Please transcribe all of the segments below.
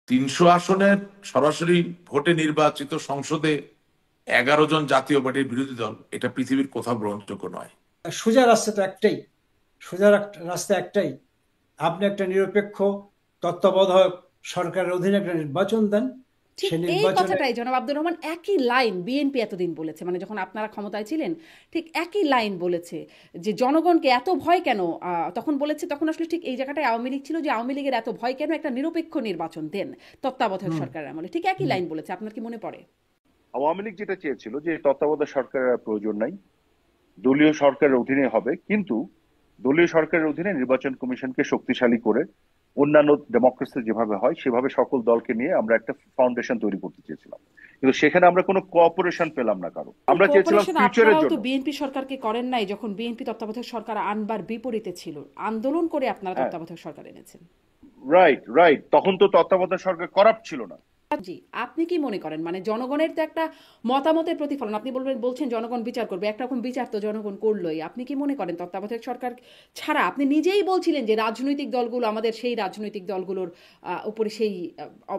300 আসনের সরাসরি ভোটে নির্বাচিত সংসদে 11 জন জাতীয় পার্টির বিরোধী দল, এটা পৃথিবীর কোথাও গ্রহণযোগ্য নয়। সোজা রাস্তা তো একটাই, সোজা রাস্তা একটাই। আপনি একটা নিরপেক্ষ তত্ত্বাবধায়ক সরকারের অধীনে একটা নির্বাচন দেন। ঠিক সে এই নির্বাচনে কথাটাই জনাব আব্দুর রহমান একই লাইন বিএনপি এতদিন বলেছে, মানে যখন আপনারা ক্ষমতায় ছিলেন ঠিক একই লাইন বলেছে যে জনগণকে এত ভয় কেন। তখন বলেছে, তখন আসলে ঠিক এই জায়গাটায় আওয়ামী লীগ ছিল, যে আওয়ামী লীগের এত ভয় কেন, একটা নিরপেক্ষ নির্বাচন দেন তত্ত্বাবধায়ক সরকারের আমলে। ঠিক একই লাইন বলেছে, আপনার কি মনে পড়ে? আওয়ামী লীগ যেটা চেয়েছিল যে তত্ত্বাবধায়ক সরকারের আর প্রয়োজন নাই, দলীয় সরকারের অধীনে হবে, কিন্তু দলীয় সরকারের অধীনে নির্বাচন কমিশনকে শক্তিশালী করে অন্যান্য ডেমোক্রেসি যেভাবে হয় সেভাবে সকল দলকে নিয়ে আমরা একটা ফাউন্ডেশন তৈরি করতে চেয়েছিলাম। কিন্তু সেখানে আমরা কোনো কোঅপারেশন পেলাম না কারো। আমরা চেয়েছিলাম কোঅপারেশন ফিউচারের আপনারাও তো জন্য। বিএনপি সরকারকে করেন নাই, যখন বিএনপি তত্ত্বাবধায়ক সরকার আনবার বিপরীতে ছিল, আন্দোলন করে আপনারা হ্যাঁ, তত্ত্বাবধায়ক সরকার এনেছেন। রাইট রাইট, তখন তো তত্ত্বাবধায়ক সরকার করাপ্ট ছিল না। জি, আপনি কি মনে করেন, মানে জনগণের তো একটা মতামতের প্রতিফলন, আপনি বলছেন জনগণ বিচার করবে, একরকম বিচার তো জনগণ করলোই। আপনি কি মনে করেন তত্ত্বাবধায়ক সরকার ছাড়া, আপনি নিজেই বলছিলেন যে রাজনৈতিক দলগুলো, আমাদের সেই রাজনৈতিক দলগুলোর উপরে সেই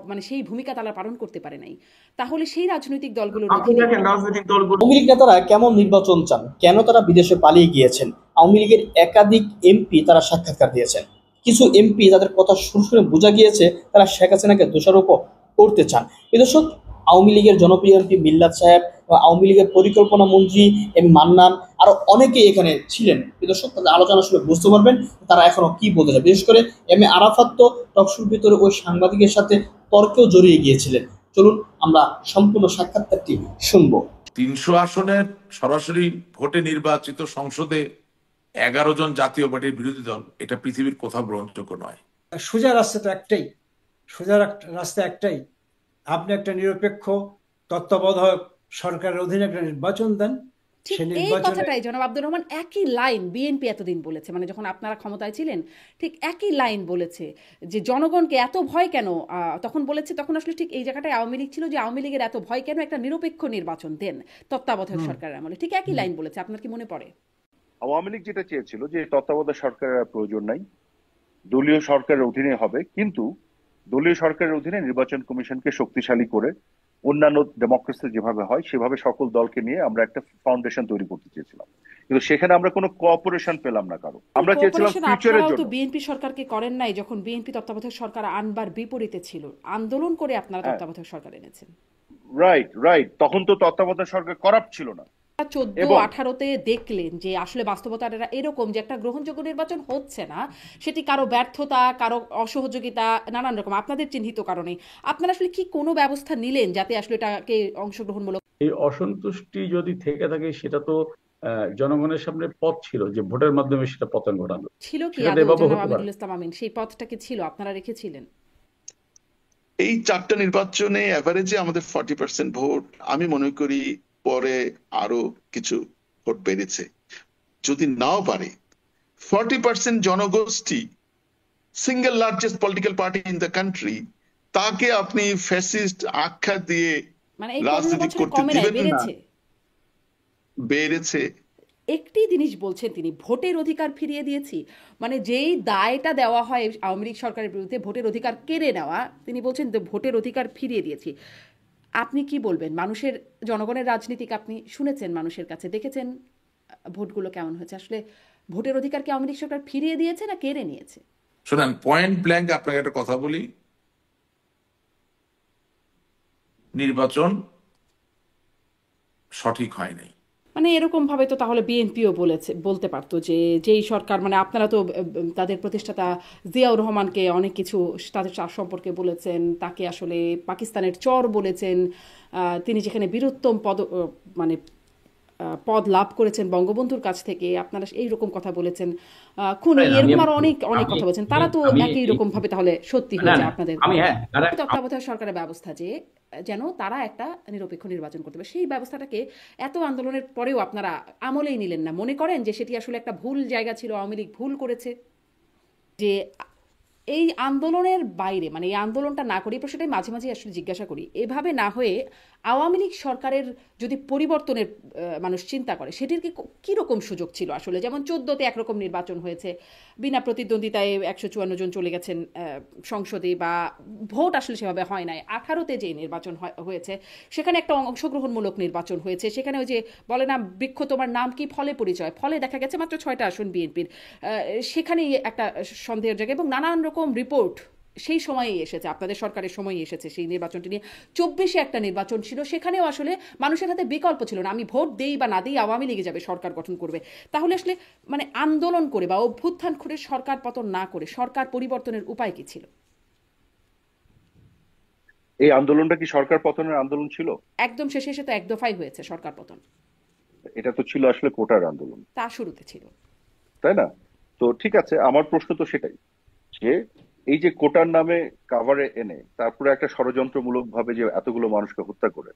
মানে সেই ভূমিকা তারা পালন করতে পারে নাই, তাহলে সেই রাজনৈতিক দলগুলোর আপনি অধীনে দেখেন রাজনৈতিক দলগুলো আওয়ামী লীগ নেতারা কেমন নির্বাচন চান, কেন তারা বিদেশে পালিয়ে গিয়েছেন? আওয়ামী লীগের একাধিক এমপি তারা সাক্ষাৎকার দিয়েছেন। কিছু এমপি যাদের কথা শুনে শুনে বোঝা গিয়েছে তারা শেখ হাসিনাকে দোষারোপ করতে চান। এই দর্শক, আওয়ামী লীগের জনপ্রিয় এমপি মিল্লাত সাহেব বা আওয়ামী লীগের পরিকল্পনা মন্ত্রী এম মান্নান আরো অনেকেই এখানে ছিলেন। এই দর্শক, তাদের আলোচনা শুনে বুঝতে পারবেন তারা এখনো কি বলতে চায়। বিশেষ করে এম এ আরাফাত তো টকশোর ভিতরে ওই সাংবাদিকের সাথে তর্কেও জড়িয়ে গিয়েছিলেন। চলুন আমরা সম্পূর্ণ সাক্ষাৎকারটি শুনবো। 300 আসনের সরাসরি ভোটে নির্বাচিত সংসদে 11 জন জাতীয় পার্টির বিরোধী দল, এটা পৃথিবীর কোথাও গ্রহণযোগ্য নয়। সোজা রাস্তা তো একটাই, সোজা রাস্তা একটাই। আপনি একটা নিরপেক্ষ তত্ত্বাবধায়ক সরকারের অধীনে একটা নির্বাচন দেন। ঠিক সে এই নির্বাচনে কথাটাই জনাব আব্দুর রহমান একই লাইন বিএনপি এতদিন বলেছে, মানে যখন আপনারা ক্ষমতায় ছিলেন ঠিক একই লাইন বলেছে যে জনগণকে এত ভয় কেন। তখন বলেছে, তখন আসলে ঠিক এই জায়গাটায় আওয়ামী লীগ ছিল, যে আওয়ামী লীগের এত ভয় কেন, একটা নিরপেক্ষ নির্বাচন দেন তত্ত্বাবধায়ক সরকারের আমলে। ঠিক একই লাইন বলেছে, আপনার কি মনে পড়ে? আওয়ামী লীগ যেটা চেয়েছিল যে তত্ত্বাবধায়ক সরকারের আর প্রয়োজন নাই, দলীয় সরকারের অধীনে হবে, কিন্তু দলীয় সরকারের অধীনে নির্বাচন কমিশনকে শক্তিশালী করে অন্যান্য ডেমোক্রেসি যেভাবে হয় সেভাবে সকল দলকে নিয়ে আমরা একটা ফাউন্ডেশন তৈরি করতে চেয়েছিলাম। কিন্তু সেখানে আমরা কোনো কোঅপারেশন পেলাম না কারো। আমরা চেয়েছিলাম কোঅপারেশন ফিউচারের আপনারাও তো জন্য। বিএনপি সরকারকে করেন নাই, যখন বিএনপি তত্ত্বাবধায়ক সরকার আনবার বিপরীতে ছিল, আন্দোলন করে আপনারা হ্যাঁ, তত্ত্বাবধায়ক সরকার এনেছেন। রাইট রাইট, তখন তো তত্ত্বাবধায়ক সরকার করাপ্ট ছিল না। 14-18-তে দেখলেন যে আসলে বাস্তবতাটা এরকম, যে একটা গ্রহণযোগ্য নির্বাচন হচ্ছে না, সেটি কারো ব্যর্থতা, কারো অসহযোগিতা, নানান রকম আপনাদের চিহ্নিত কারণে। আপনারা আসলে কি কোনো ব্যবস্থা নিলেন যাতে আসলে এটাকে অংশগ্রহণমূলক? এই অসন্তুষ্টি যদি থেকে থাকে সেটা তো জনগণের সামনে পথ ছিল যে ভোটের মাধ্যমে সেটা পতন ঘটানো। ছিল কি সেটা তো আদৌ এভাবে জনাব হতে পারে। আমিনুল ইসলাম আমিন, সেই পথটা কি ছিল, আপনারা রেখেছিলেন? এই চারটা নির্বাচনে এভারেজে আমাদের 40% ভোট, আমি মনে করি পরে আরো কিছু ভোট বেড়েছে। যদি নাও পারে, 40% জনগোষ্ঠী, single largest political party in the country, তাকে আপনি ফ্যাসিস্ট আখ্যা দিয়ে মানে এই 15 রাজনীতি বছরে করতে কমে নাই, দিবেন না। বেড়েছে। বেড়েছে। একটি জিনিস বলছেন তিনি, ভোটের অধিকার ফিরিয়ে দিয়েছি, মানে যেই দায়টা দেওয়া হয় আওয়ামী লীগ সরকারের বিরুদ্ধে ভোটের অধিকার কেড়ে নেওয়া, তিনি বলছেন ভোটের অধিকার ফিরিয়ে দিয়েছি। আপনি কি বলবেন? মানুষের, জনগণের রাজনীতিক আপনি শুনেছেন, মানুষের কাছে দেখেছেন ভোটগুলো কেমন হয়েছে, আসলে ভোটের অধিকার কি আওয়ামী লীগ সরকার ফিরিয়ে দিয়েছে না কেড়ে নিয়েছে? শোনেন, পয়েন্ট ব্ল্যাঙ্ক আপনাকে একটা কথা বলি, নির্বাচন সঠিক হয় নাই। মানে এরকম ভাবে তো তাহলে বিএনপিও বলতে পারতো যে যেই সরকার, মানে আপনারা তো তাদের প্রতিষ্ঠাতা জিয়াউর রহমানকে অনেক কিছু তাদের সম্পর্কে বলেছেন, তাকে আসলে পাকিস্তানের চর বলেছেন, তিনি যেখানে বীরুত্তম মানে পদ লাভ করেছেন বঙ্গবন্ধুর কাছ থেকে, আপনারা এইরকম কথা বলেছেন, খুনি, আমি এরকম আরো অনেক অনেক আমি কথা বলেছেন। তারা তো আমি একই রকম ভাবে তাহলে সত্যি না হয়ে না যায় আপনাদের আমি কথা। হ্যাঁ তত্ত্বাবধায়ক সরকারের ব্যবস্থা যে যেন তারা একটা নিরপেক্ষ নির্বাচন করতে পারে, সেই ব্যবস্থাটাকে এত আন্দোলনের পরেও আপনারা আমলেই নিলেন না। মনে করেন যে সেটি আসলে একটা ভুল জায়গা ছিল, আওয়ামী লীগ ভুল করেছে, যে এই আন্দোলনের বাইরে, মানে এই আন্দোলনটা না করি, প্রশ্নটাই মাঝে মাঝে আসলে জিজ্ঞাসা করি, এভাবে না হয়ে আওয়ামী লীগ সরকারের যদি পরিবর্তনের মানুষ চিন্তা করে, সেটির কীরকম সুযোগ ছিল আসলে? যেমন 14তে একরকম নির্বাচন হয়েছে, বিনা প্রতিদ্বন্দ্বিতায় 154 জন চলে গেছেন সংসদে, বা ভোট আসলে সেভাবে হয় নাই। 18তে যে নির্বাচন হয়েছে সেখানে একটা অংশগ্রহণমূলক নির্বাচন হয়েছে, সেখানে ওই যে বলে না, বৃক্ষ তোমার নাম কি ফলে পরিচয়, ফলে দেখা গেছে মাত্র 6টা আসন বিএনপির, সেখানেই একটা সন্দেহের জায়গা, এবং নানান রকম রিপোর্ট সেই সময়েই এসেছে, আপনাদের সরকারের সময়ই এসেছে সেই নির্বাচনটি নিয়ে। 24-এ একটা নির্বাচন ছিল, সেখানেও আসলে মানুষের হাতে বিকল্প ছিল না, আমি ভোট দেই বা না দিই, আওয়ামী লীগে যাবে, সরকার গঠন করবে। তাহলে আসলে মানে আন্দোলন করে বা অভ্যুত্থান করে সরকার পতন না করে সরকার পরিবর্তনের উপায় কি ছিল? এই আন্দোলনটা কি সরকার পতনের আন্দোলন ছিল? একদম শেষে এসে তো এক দফাই হয়েছে সরকার পতন। এটা তো ছিল আসলে কোটার আন্দোলন, তা শুরুতে ছিল, তাই না? তো ঠিক আছে, আমার প্রশ্ন তো সেটাই, যে এই যে কোটার নামে কাভারে এনে তারপরে একটা ষড়যন্ত্রমূলক ভাবে যে এতগুলো মানুষকে হত্যা করে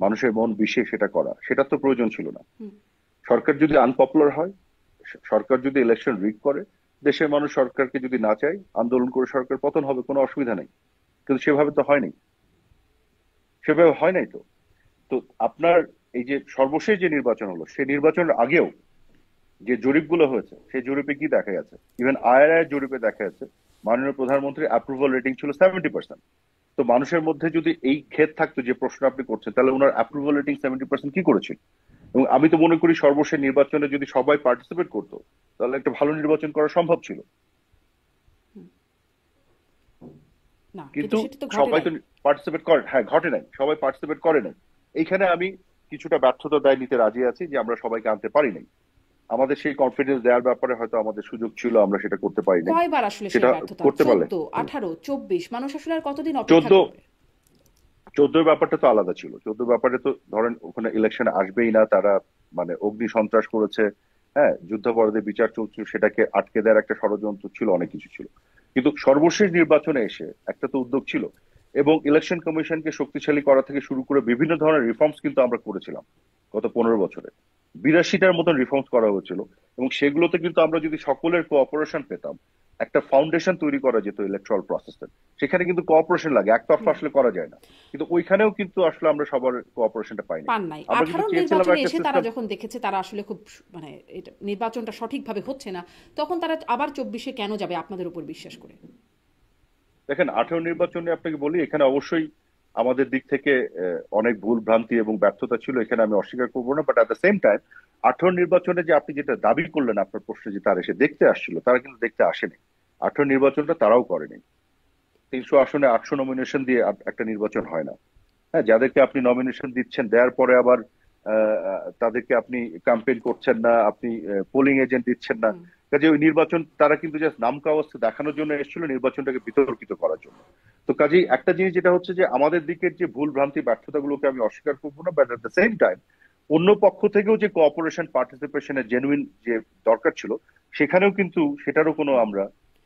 মানুষের মন বিষে সেটা করা, সেটা তো প্রয়োজন ছিল না। সরকার যদি আনপপুলার হয়, সরকার যদি ইলেকশন রিগ করে, দেশের মানুষ সরকারকে যদি না চায়, আন্দোলন করে সরকার পতন হবে, কোনো অসুবিধা নেই। কিন্তু সেভাবে তো হয়নি, সেভাবে হয় নাই তো। তো আপনার এই যে সর্বশেষ যে নির্বাচন হলো, সেই নির্বাচনের আগেও যে জরিপগুলো হয়েছে, সেই জরিপে কি দেখা গেছে? ইভেন আইআরআই জরিপে দেখা গেছে মাননীয় প্রধানমন্ত্রীর অ্যাপ্রুভাল রেটিং ছিল 70%। তো মানুষের মধ্যে যদি এই ক্ষেত থাকতো যে প্রশ্ন আপনি করছেন, তাহলে ওনার অ্যাপ্রুভাল রেটিং 70% কি করেছিল? এবং আমি তো মনে করি সর্বশেষ নির্বাচনে যদি সবাই পার্টিসিপেট করতো, তাহলে একটা ভালো নির্বাচন করা সম্ভব ছিল। না, কিন্তু সেটা তো ঘটে সবাই নাই। তো পার্টিসিপেট করে, হ্যাঁ ঘটে নাই, সবাই পার্টিসিপেট করে নাই। এইখানে আমি কিছুটা ব্যর্থতা দায় নিতে রাজি আছি যে আমরা সবাইকে আনতে পারি নাই। আমাদের সেই কনফিডেন্স দেওয়ার ব্যাপারে হয়তো আমাদের সুযোগ ছিল, আমরা সেটা করতে পারি নাই। কয়বার আসলে সেই সেটা ব্যর্থতা? করতে পারলে 14, 18, 24, মানুষ আসলে আর কতদিন অপেক্ষা 14 করবে? 14 ব্যাপারটা তো আলাদা ছিল। 14 ব্যাপারে তো ধরেন ওখানে ইলেকশন আসবেই না, তারা মানে অগ্নি সন্ত্রাস করেছে, হ্যাঁ, যুদ্ধাপরাধের বিচার চলছিল, সেটাকে আটকে দেওয়ার একটা ষড়যন্ত্র ছিল, অনেক কিছু ছিল। কিন্তু সর্বশেষ নির্বাচনে এসে একটা তো উদ্যোগ ছিল, এবং ইলেকশন কমিশনকে শক্তিশালী করা থেকে শুরু করে বিভিন্ন ধরনের রিফর্মস কিন্তু আমরা করেছিলাম গত 15 বছরে। 82টার মতন রিফর্মস করা হয়েছিল, এবং সেগুলোতে কিন্তু আমরা যদি সকলের কোঅপারেশন পেতাম, একটা ফাউন্ডেশন তৈরি করা যেত ইলেকট্রাল প্রসেসের। সেখানে কিন্তু কোঅপারেশন লাগে, একতরফা আসলে করা যায় না। কিন্তু ওইখানেও কিন্তু আসলে আমরা সবার কোঅপারেশনটা পাইনি। পান নাই। আমরা কিন্তু 18 চেয়েছিলাম নির্বাচনে একটা এসে তারা সিস্টেম। যখন দেখেছে তারা আসলে খুব মানে এটা নির্বাচনটা সঠিকভাবে হচ্ছে না, তখন তারা আবার 24-এ কেন যাবে আপনাদের উপর বিশ্বাস করে? দেখেন, 18 নির্বাচনে আপনাকে বলি, এখানে অবশ্যই আমাদের দিক থেকে অনেক ভুল ভ্রান্তি এবং ব্যর্থতা ছিল, এখানে আমি অস্বীকার করবো না। But at the same time 18 নির্বাচনে যে আপনি যেটা দাবি করলেন আপনার প্রশ্নে, যে তারা এসে দেখতে আসছিল, তারা কিন্তু দেখতে আসেনি। 18 নির্বাচনটা তারাও করেনি। 300 আসনে 800 নমিনেশন দিয়ে একটা নির্বাচন হয় না। হ্যাঁ, যাদেরকে আপনি নমিনেশন দিচ্ছেন, দেওয়ার পরে আবার তাদেরকে আপনি ক্যাম্পেইন করছেন না, আপনি পোলিং এজেন্ট দিচ্ছেন না। কাজে ওই নির্বাচন তারা কিন্তু জাস্ট নাম কাওয়াস্তে দেখানোর জন্য এসেছিল, নির্বাচনটাকে বিতর্কিত করার জন্য। তো কাজেই একটা জিনিস যেটা হচ্ছে যে আমাদের দিকের যে ভুল ভ্রান্তি ব্যর্থতাগুলোকে আমি অস্বীকার করবো না, but at the same time অন্য পক্ষ থেকেও যে কোঅপারেশন পার্টিসিপেশনের জেনুইন যে দরকার ছিল, সেখানেও কিন্তু সেটারও কোনো আমরা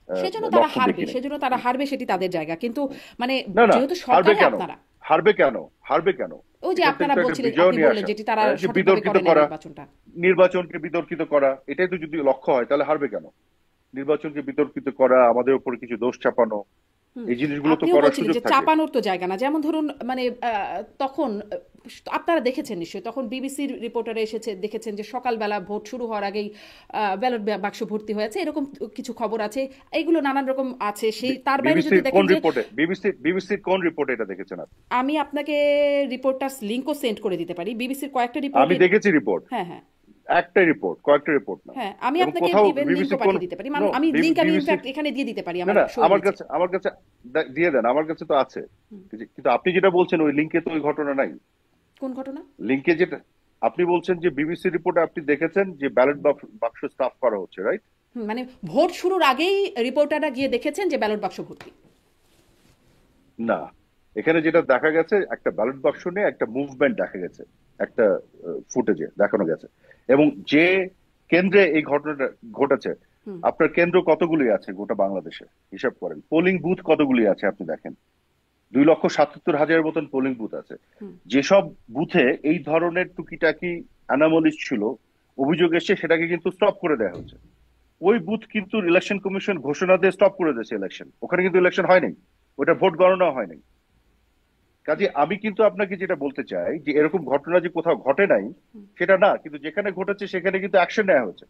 সেজন্য তারা লক্ষণ হারবে, দেখিনি। সেজন্য তারা হারবে, সেটি তাদের জায়গা। কিন্তু মানে না না, যেহেতু হারবে সরকারে কেন? আপনারা, হারবে কেন? হারবে কেন? ওই যে এখান থেকে আপনারা তো একটা বলছিলেন, বিজয় আপনি নিয়ে বললেন আসা, যেটি তারা যে সঠিকভাবে বিতর্কিত করে না করা, নির্বাচনটা। নির্বাচনকে বিতর্কিত করা, এটাই তো যদি লক্ষ্য হয়, তাহলে হারবে কেন? নির্বাচনকে বিতর্কিত করা, আমাদের উপরে কিছু দোষ চাপানো, এই জিনিসগুলো তো আপনিও করার বলছিলেন সুযোগ যে থাকে। চাপানোর তো জায়গা না। যেমন ধরুন মানে তখন আপনারা দেখেছেন নিশ্চয়ই, তখন বিবিসির রিপোর্টারে এসেছে, দেখেছেন যে সকালবেলা ভোট শুরু হওয়ার আগেই ব্যালট বাক্স ভর্তি হয়েছে, এরকম কিছু খবর আছে। এইগুলো নানান রকম আছে। সেই তার বাইরে যদি বিবিসির কোন দেখেন যে, রিপোর্টে, বিবিসির কোন রিপোর্টে এটা দেখেছেন আপনি? আমি আপনাকে রিপোর্টটার লিঙ্কও সেন্ড করে দিতে পারি। বিবিসির কয়েকটা আমি রিপোর্টে, দেখেছি রিপোর্ট, হ্যাঁ হ্যাঁ একটা রিপোর্ট, কয়েকটা রিপোর্ট না। হ্যাঁ, আমি এবং আপনাকে কোথাও ইভেন বিবিসি লিঙ্কও কোন, পাঠিয়ে দিতে পারি। নো, আমি লিঙ্ক আমি বিবিসি, ইনফ্যাক্ট এখানে দিয়ে দিতে পারি না আমার না, শো নিচে। আমার কাছে দিয়ে দেন, আমার কাছে তো আছে। কিন্তু আপনি যেটা বলছেন ওই লিঙ্কে তো ওই ঘটনা নাই। কোন ঘটনা? লিঙ্কে যেটা আপনি বলছেন যে বিবিসি রিপোর্টে আপনি দেখেছেন যে ব্যালট বাক্স স্টাফ করা হচ্ছে, রাইট? মানে ভোট শুরুর আগেই রিপোর্টাররা গিয়ে দেখেছেন যে ব্যালট বাক্স ভর্তি। না, এখানে যেটা দেখা গেছে, একটা ব্যালট বাক্স নিয়ে একটা মুভমেন্ট দেখা গেছে, একটা ফুটেজে দেখানো গেছে। এবং যে কেন্দ্রে এই ঘটনাটা ঘটেছে, আপনার কেন্দ্র কতগুলি আছে গোটা বাংলাদেশে হিসাব করেন, পোলিং বুথ কতগুলি আছে আপনি দেখেন। 2,77,000 মতন পোলিং বুথ আছে। যেসব বুথে এই ধরনের টুকিটাকি অ্যানামলিস ছিল, অভিযোগ এসছে, সেটাকে কিন্তু স্টপ করে দেওয়া হচ্ছে। ওই বুথ কিন্তু ইলেকশন কমিশন ঘোষণা দিয়ে স্টপ করে দিয়েছে ইলেকশন, ওখানে কিন্তু ইলেকশন হয়নি, ওটা ভোট গণনা হয়নি। কাজে আমি কিন্তু আপনাকে যেটা বলতে চাই যে এরকম ঘটনা যে কোথাও ঘটে নাই সেটা না, কিন্তু যেখানে ঘটেছে সেখানে কিন্তু অ্যাকশন নেওয়া হয়েছে।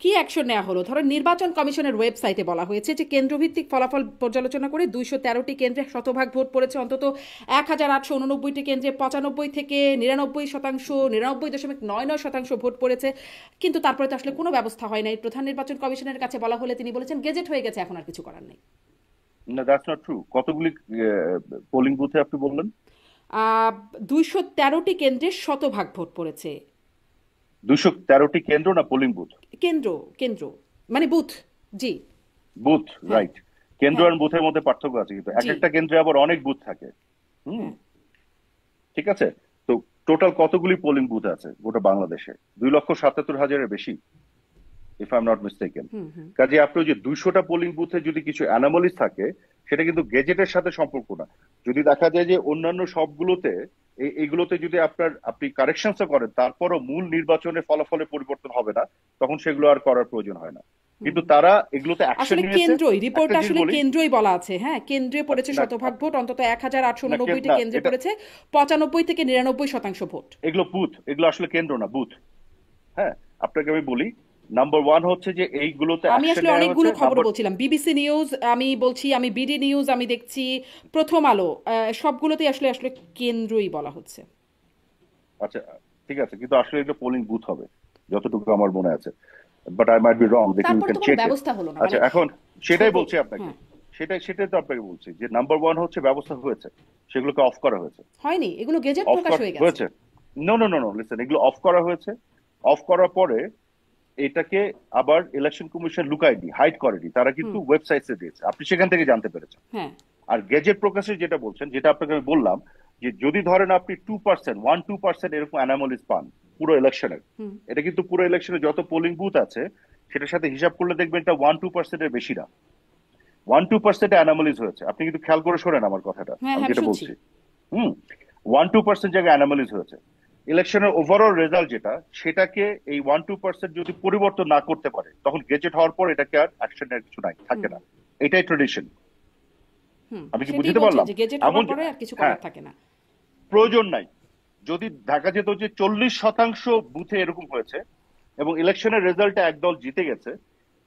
কি অ্যাকশন নেওয়া হলো? ধরো নির্বাচন কমিশনের ওয়েবসাইটে বলা হয়েছে যে কেন্দ্রভিত্তিক ফলাফল পর্যালোচনা করে 213টি কেন্দ্রে শতভাগ ভোট পড়েছে, অন্তত 1889টি কেন্দ্রে 95 থেকে 99%, 99.99% ভোট পড়েছে। কিন্তু তারপরে তো আসলে কোনো ব্যবস্থা হয় নাই। প্রধান নির্বাচন কমিশনের কাছে বলা হলে তিনি বলেছেন গেজেট হয়ে গেছে, এখন আর কিছু করার নেই। না, দ্যাটস নট ট্রু। কতগুলি পোলিং বুথে আপনি বললেন? 213টি কেন্দ্রে শতভাগ ভোট পড়েছে। 213টি কেন্দ্র না পোলিং বুথ? কেন্দ্র, কেন্দ্র মানে বুথ। জি, বুথ, রাইট। কেন্দ্র হ্যাঁ। আর বুথের মধ্যে পার্থক্য আছে, কিন্তু এক জি। একটা কেন্দ্রে আবার অনেক বুথ থাকে। ঠিক আছে, তো টোটাল কতগুলি পোলিং বুথ আছে গোটা বাংলাদেশে? 2,77,000-এর বেশি, if I am not mistaken. কাজে আপনি যে 200টা পোলিং বুথে যদি কিছু অ্যানোমালিস থাকে সেটা কিন্তু গেজেটের সাথে সম্পর্ক না। যদি দেখা যায় যে অন্যান্য সবগুলোতে এইগুলোতে যদি আপনি কারেকশনস করেন তারপরও মূল নির্বাচনের ফলাফলে পরিবর্তন হবে না, তখন সেগুলো আর করার প্রয়োজন হয় না। কিন্তু তারা এগুলোতে অ্যাকশন আসলে নিয়েছে। কেন্দ্রই, রিপোর্ট একটা জিনিস আসলে বলি, কেন্দ্রই বলা আছে। হ্যাঁ, কেন্দ্রে পড়েছে না, শতভাগ ভোট, অন্তত 1889টি না, কেন্দ্রে এটা পড়েছে 95 থেকে 99% ভোট। এগুলো বুথ, এগুলো আসলে কেন্দ্র না, বুথ। হ্যাঁ, আপনাকে আমি বলি, নাম্বার 1 হচ্ছে যে এইগুলোতে আমি অ্যাকশন আসলে নেওয়া অনেকগুলো হচ্ছে। খবর বলছিলাম, বিবিসি নিউজ আমি বলছি, আমি বিডি নিউজ আমি দেখছি, প্রথম আলো, সবগুলোতেই আসলে আসলে কেন্দ্রই বলা হচ্ছে। আচ্ছা, ঠিক আছে, কিন্তু আসলে এটা পোলিং বুথ হবে যতটুকু আমার মনে আছে, but I might be wrong, দেখি ইউ তারপর ক্যান তো কোনো চেক ইট। ব্যবস্থা হলো না, আচ্ছা, মানে এখন সেটাই ছোট। বলছি আপনাকে, হ্যাঁ, সেটাই তো আপনাকে বলছি যে নাম্বার 1 হচ্ছে ব্যবস্থা হয়েছে, সেগুলোকে অফ করা হয়েছে। হয়নি, এগুলো গেজেট অফ প্রকাশ হয়ে গেছে। হয়েছে, no no no no, listen, এগুলো অফ করা হয়েছে। অফ করার পরে এটাকে আবার ইলেকশন কমিশন লুকায়নি, হাইড করেনি, তারা কিন্তু ওয়েবসাইটে দিয়েছে, আপনি সেখান থেকে জানতে পেরেছেন। হ্যাঁ, আর গেজেট প্রকাশের যেটা বলছেন, যেটা আপনাকে আমি বললাম, যে যদি ধরেন আপনি 2%, 1-2% এরকম অ্যানোমালিস পান পুরো ইলেকশনের, এটা কিন্তু পুরো ইলেকশনে যত পোলিং বুথ আছে সেটার সাথে হিসাব করলে দেখবেন এটা 1-2% এর বেশি না, 1-2% অ্যানোমালিস হয়েছে। আপনি কিন্তু খেয়াল করে শোনেন আমার কথাটা, হ্যাঁ, আমি হ্যাঁ, যেটা শুনছি। বলছি। 1-2% জায়গায় অ্যানোমালিস হয়েছে। ইলেকশনের ওভারঅল রেজাল্ট যেটা, সেটাকে এই 1-2% যদি পরিবর্তন না করতে পারে, তখন গেজেট হওয়ার পর এটাকে আর অ্যাকশন নেওয়ার কিছু নাই, থাকে না। এটাই ট্রেডিশন। আমি কি সেটাই বুঝতে বলছে পারলাম? যে গেজেট এমন হওয়ার পরে আর কিছু করার থাকে না। প্রয়োজন নাই। যদি দেখা যেত যে 40% বুথে এরকম হয়েছে এবং ইলেকশনের রেজাল্টে একদল জিতে গেছে,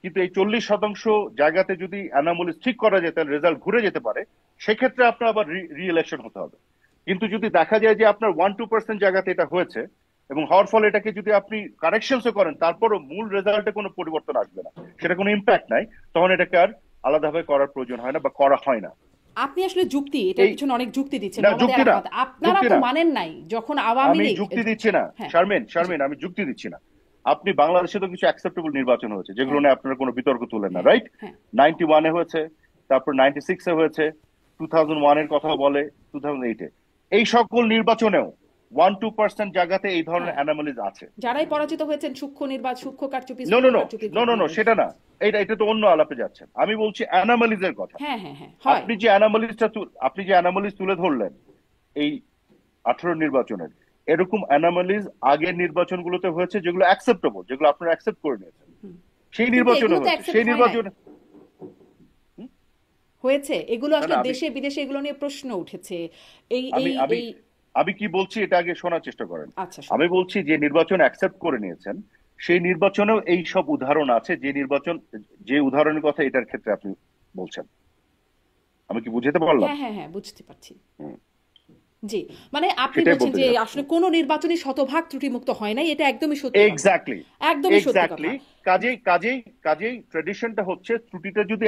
কিন্তু এই 40% জায়গাতে যদি অ্যানোমালিস ঠিক করা যায় তাহলে রেজাল্ট ঘুরে যেতে পারে, সেক্ষেত্রে আপনার আবার রি ইলেকশন হতে হবে। কিন্তু যদি দেখা যায় যে আপনার 1-2% জায়গাতে এটা হয়েছে এবং হওয়ার ফলে এটাকে যদি আপনি কারেকশনসও করেন তারপরও মূল রেজাল্টে কোনো পরিবর্তন আসবে না, সেটা কোনো ইম্প্যাক্ট নাই, তখন এটাকে আর আলাদাভাবে করার প্রয়োজন হয় না বা করা হয় না। আপনি আসলে যুক্তি, এটার পিছনে অনেক যুক্তি দিচ্ছেন। না, আমাদের যুক্তি না, আরাফাত, আপনারা যুক্তি তো না। মানেন নাই যখন আওয়ামী আমি লীগ। যুক্তি দিচ্ছি না, হ্যাঁ, শারমিন, আমি যুক্তি দিচ্ছি না। আপনি বাংলাদেশে তো কিছু অ্যাকসেপ্টেবল নির্বাচন হয়েছে যেগুলো হ্যাঁ, নিয়ে আপনারা কোনো বিতর্ক তুলেন না, হ্যাঁ, রাইট? হ্যাঁ। 91-এ হয়েছে, তারপর 96-এ হয়েছে, 2001-এর কথা বলে, 2008-এ। এই সকল নির্বাচনেও 1-2% জায়গাতে এই ধরনের হ্যাঁ। অ্যানোমালিজ আছে। যারাই পরাজিত হয়েছেন সূক্ষ্ম নির্বাচন, সূক্ষ্ম কারচুপি, নো নো স্থূল নো কারচুপি। নো নো নো, সেটা না, এটা তো অন্য আলাপে যাচ্ছেন। আমি বলছি অ্যানোমালিজের কথা। হ্যাঁ, হ্যাঁ, হ্যাঁ, হয়। আপনি যে অ্যানোমালিজ তুলে ধরলেন এই 18 নির্বাচনের, এরকম অ্যানোমালিজ আগের নির্বাচনগুলোতে হয়েছে যেগুলো অ্যাকসেপ্টেবল, যেগুলো আপনারা অ্যাকসেপ্ট করে নিয়েছেন, সেই কিন্তু নির্বাচনে এগুলো তো হয়েছে, accept সেই হয় নাই। নির্বাচনে হয়েছে এগুলো আসলে না, দেশে বিদেশে এগুলো নিয়ে প্রশ্ন উঠেছে। এই আমি এই আমি এই আমি কি বলছি এটা আগে শোনার চেষ্টা করেন। আচ্ছা, আমি বলছি যে নির্বাচন অ্যাকসেপ্ট করে নিয়েছেন সেই নির্বাচনেও এই সব উদাহরণ আছে, যে উদাহরণের কথা এটার ক্ষেত্রে আপনি বলছেন। আমি কি বুঝতে পারলাম? হ্যাঁ, হ্যাঁ, হ্যাঁ, বুঝতে পারছি। জি, মানে আপনি সেটাই বলছেন বলতে যে চাচ্ছি। আসলে কোন নির্বাচনই শতভাগ ত্রুটিমুক্ত হয় নাই, এটা একদমই সত্যি কথা। এক্স্যাক্টলি, একদমই সত্যি কথা। এক্স্যাক্টলি। কাজেই ট্রেডিশনটা হচ্ছে ত্রুটিটা যদি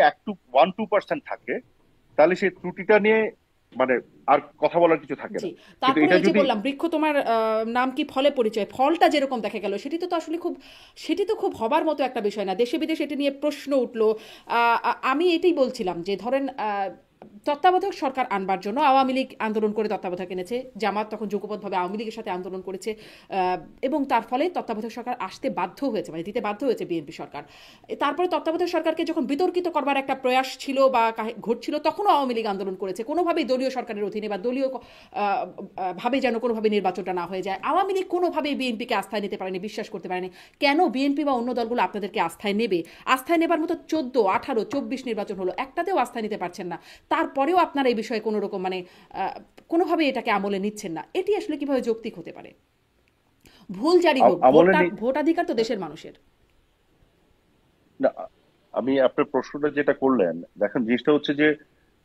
1-2% থাকে তাহলে সেই ত্রুটিটা নিয়ে মানে আর কথা বলার কিছু থাকে না। জি, কিন্তু তারপরে এটা ওই যে যদি বললাম বৃক্ষ তোমার নাম কি ফলে পরিচয়, ফলটা যেরকম দেখা গেল সেটি তো আসলে সেটি তো খুব হবার মতো একটা বিষয় না। দেশে বিদেশে এটি নিয়ে প্রশ্ন উঠলো। আমি এটাই বলছিলাম যে ধরেন তত্ত্বাবধায়ক সরকার আনবার জন্য আওয়ামী লীগ আন্দোলন করে তত্ত্বাবধায়ক এনেছে, জামাত তখন যুগপৎভাবে আওয়ামী লীগের সাথে আন্দোলন করেছে, এবং তার ফলে তত্ত্বাবধায়ক সরকার আসতে বাধ্য হয়েছে, মানে দিতে বাধ্য হয়েছে বিএনপি সরকার। তারপরে তত্ত্বাবধায়ক সরকারকে যখন বিতর্কিত করবার একটা প্রয়াস ছিল বা ঘটছিল, তখনও আওয়ামী লীগ আন্দোলন করেছে, কোনোভাবেই দলীয় সরকারের অধীনে বা দলীয় ভাবে যেন কোনোভাবে নির্বাচনটা না হয়ে যায়। আওয়ামী লীগ কোনোভাবেই বিএনপিকে আস্থায় নিতে পারেনি, বিশ্বাস করতে পারেনি। কেন বিএনপি বা অন্য দলগুলো আপনাদেরকে আস্থায় নেবে? আস্থায় নেবার মতো 14, 18, 24 নির্বাচন হলো, একটাতেও আস্থায় নিতে পারছেন না। তারপরেও আপনারা এই বিষয়ে কোনো রকম মানে কোনোভাবে এটাকে আমলে নিচ্ছেন না। এটি আসলে কিভাবে যৌক্তিক হতে পারে? ভুল জারি হোক, ভোটাধিকার তো দেশের মানুষের। না, আমি আপনার প্রশ্নটা যেটা করলেন, দেখেন জিনিসটা হচ্ছে যে